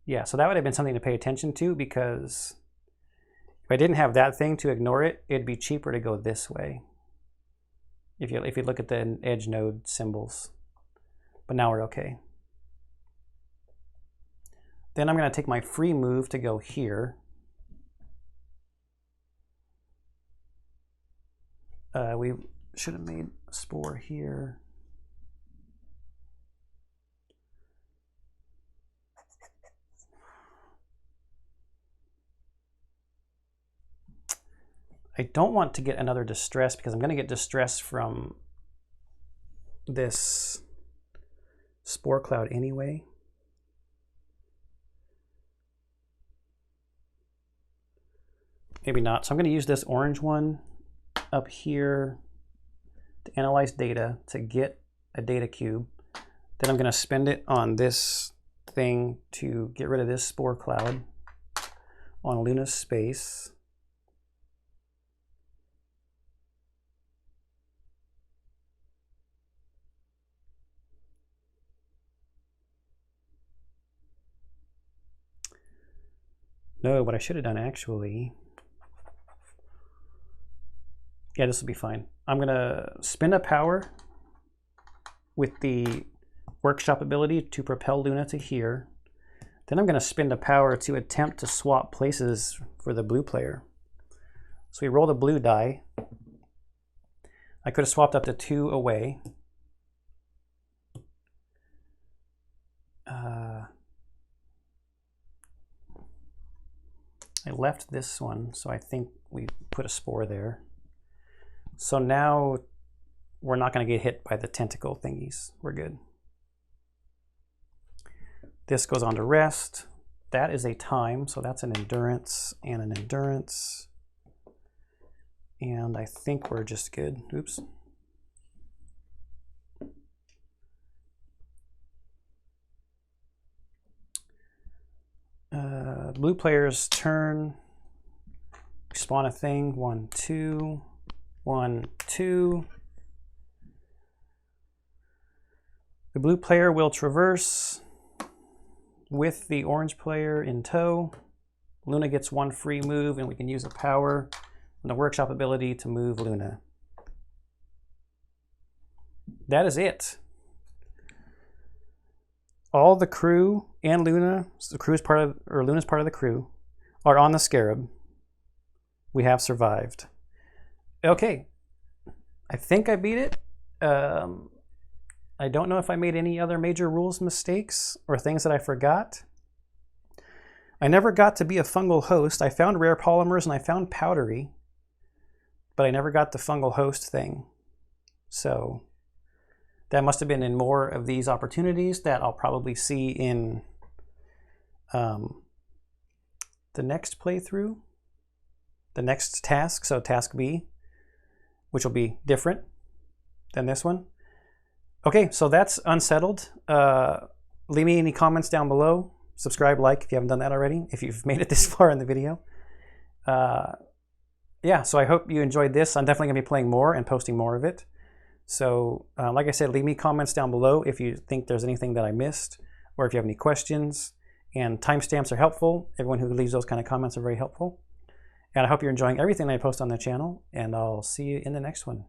Yeah, so that would have been something to pay attention to, because if I didn't have that thing to ignore it, it'd be cheaper to go this way. If you look at the edge node symbols. But now we're okay. Then I'm going to take my free move to go here. We should have made a spore here. I don't want to get another distress, because I'm going to get distress from this spore cloud anyway. Maybe not. So I'm going to use this orange one up here to analyze data to get a data cube. Then I'm going to spend it on this thing to get rid of this spore cloud on Luna's space. No, what I should have done actually, yeah, this will be fine. I'm going to spin a power with the workshop ability to propel Luna to here. Then I'm going to spin a power to attempt to swap places for the blue player. So we roll the blue die. I could have swapped up to 2 away. I left this one, so I think we put a spore there. So now we're not going to get hit by the tentacle thingies. We're good. This goes on to rest. That is a time, so that's an endurance and an endurance. And I think we're just good. Oops. Blue player's turn. Spawn a thing. 1, 2, 1, 2. The blue player will traverse with the orange player in tow. Luna gets 1 free move, and we can use a power and the workshop ability to move Luna. That is it. All the crew and Luna, so the crew is part of, or Luna's part of the crew, are on the Scarab. We have survived. Okay, I think I beat it. I don't know if I made any other major rules mistakes or things that I forgot. I never got to be a fungal host. I found rare polymers and I found powdery, but I never got the fungal host thing. So that must have been in more of these opportunities that I'll probably see in the next playthrough, the next task, so task B, which will be different than this one. Okay, so that's Unsettled. Leave me any comments down below. Subscribe, like if you haven't done that already, if you've made it this far in the video. Yeah, so I hope you enjoyed this. I'm definitely going to be playing more and posting more of it. So, like I said, leave me comments down below if you think there's anything that I missed or if you have any questions. And timestamps are helpful. Everyone who leaves those kind of comments are very helpful. And I hope you're enjoying everything I post on the channel, and I'll see you in the next one.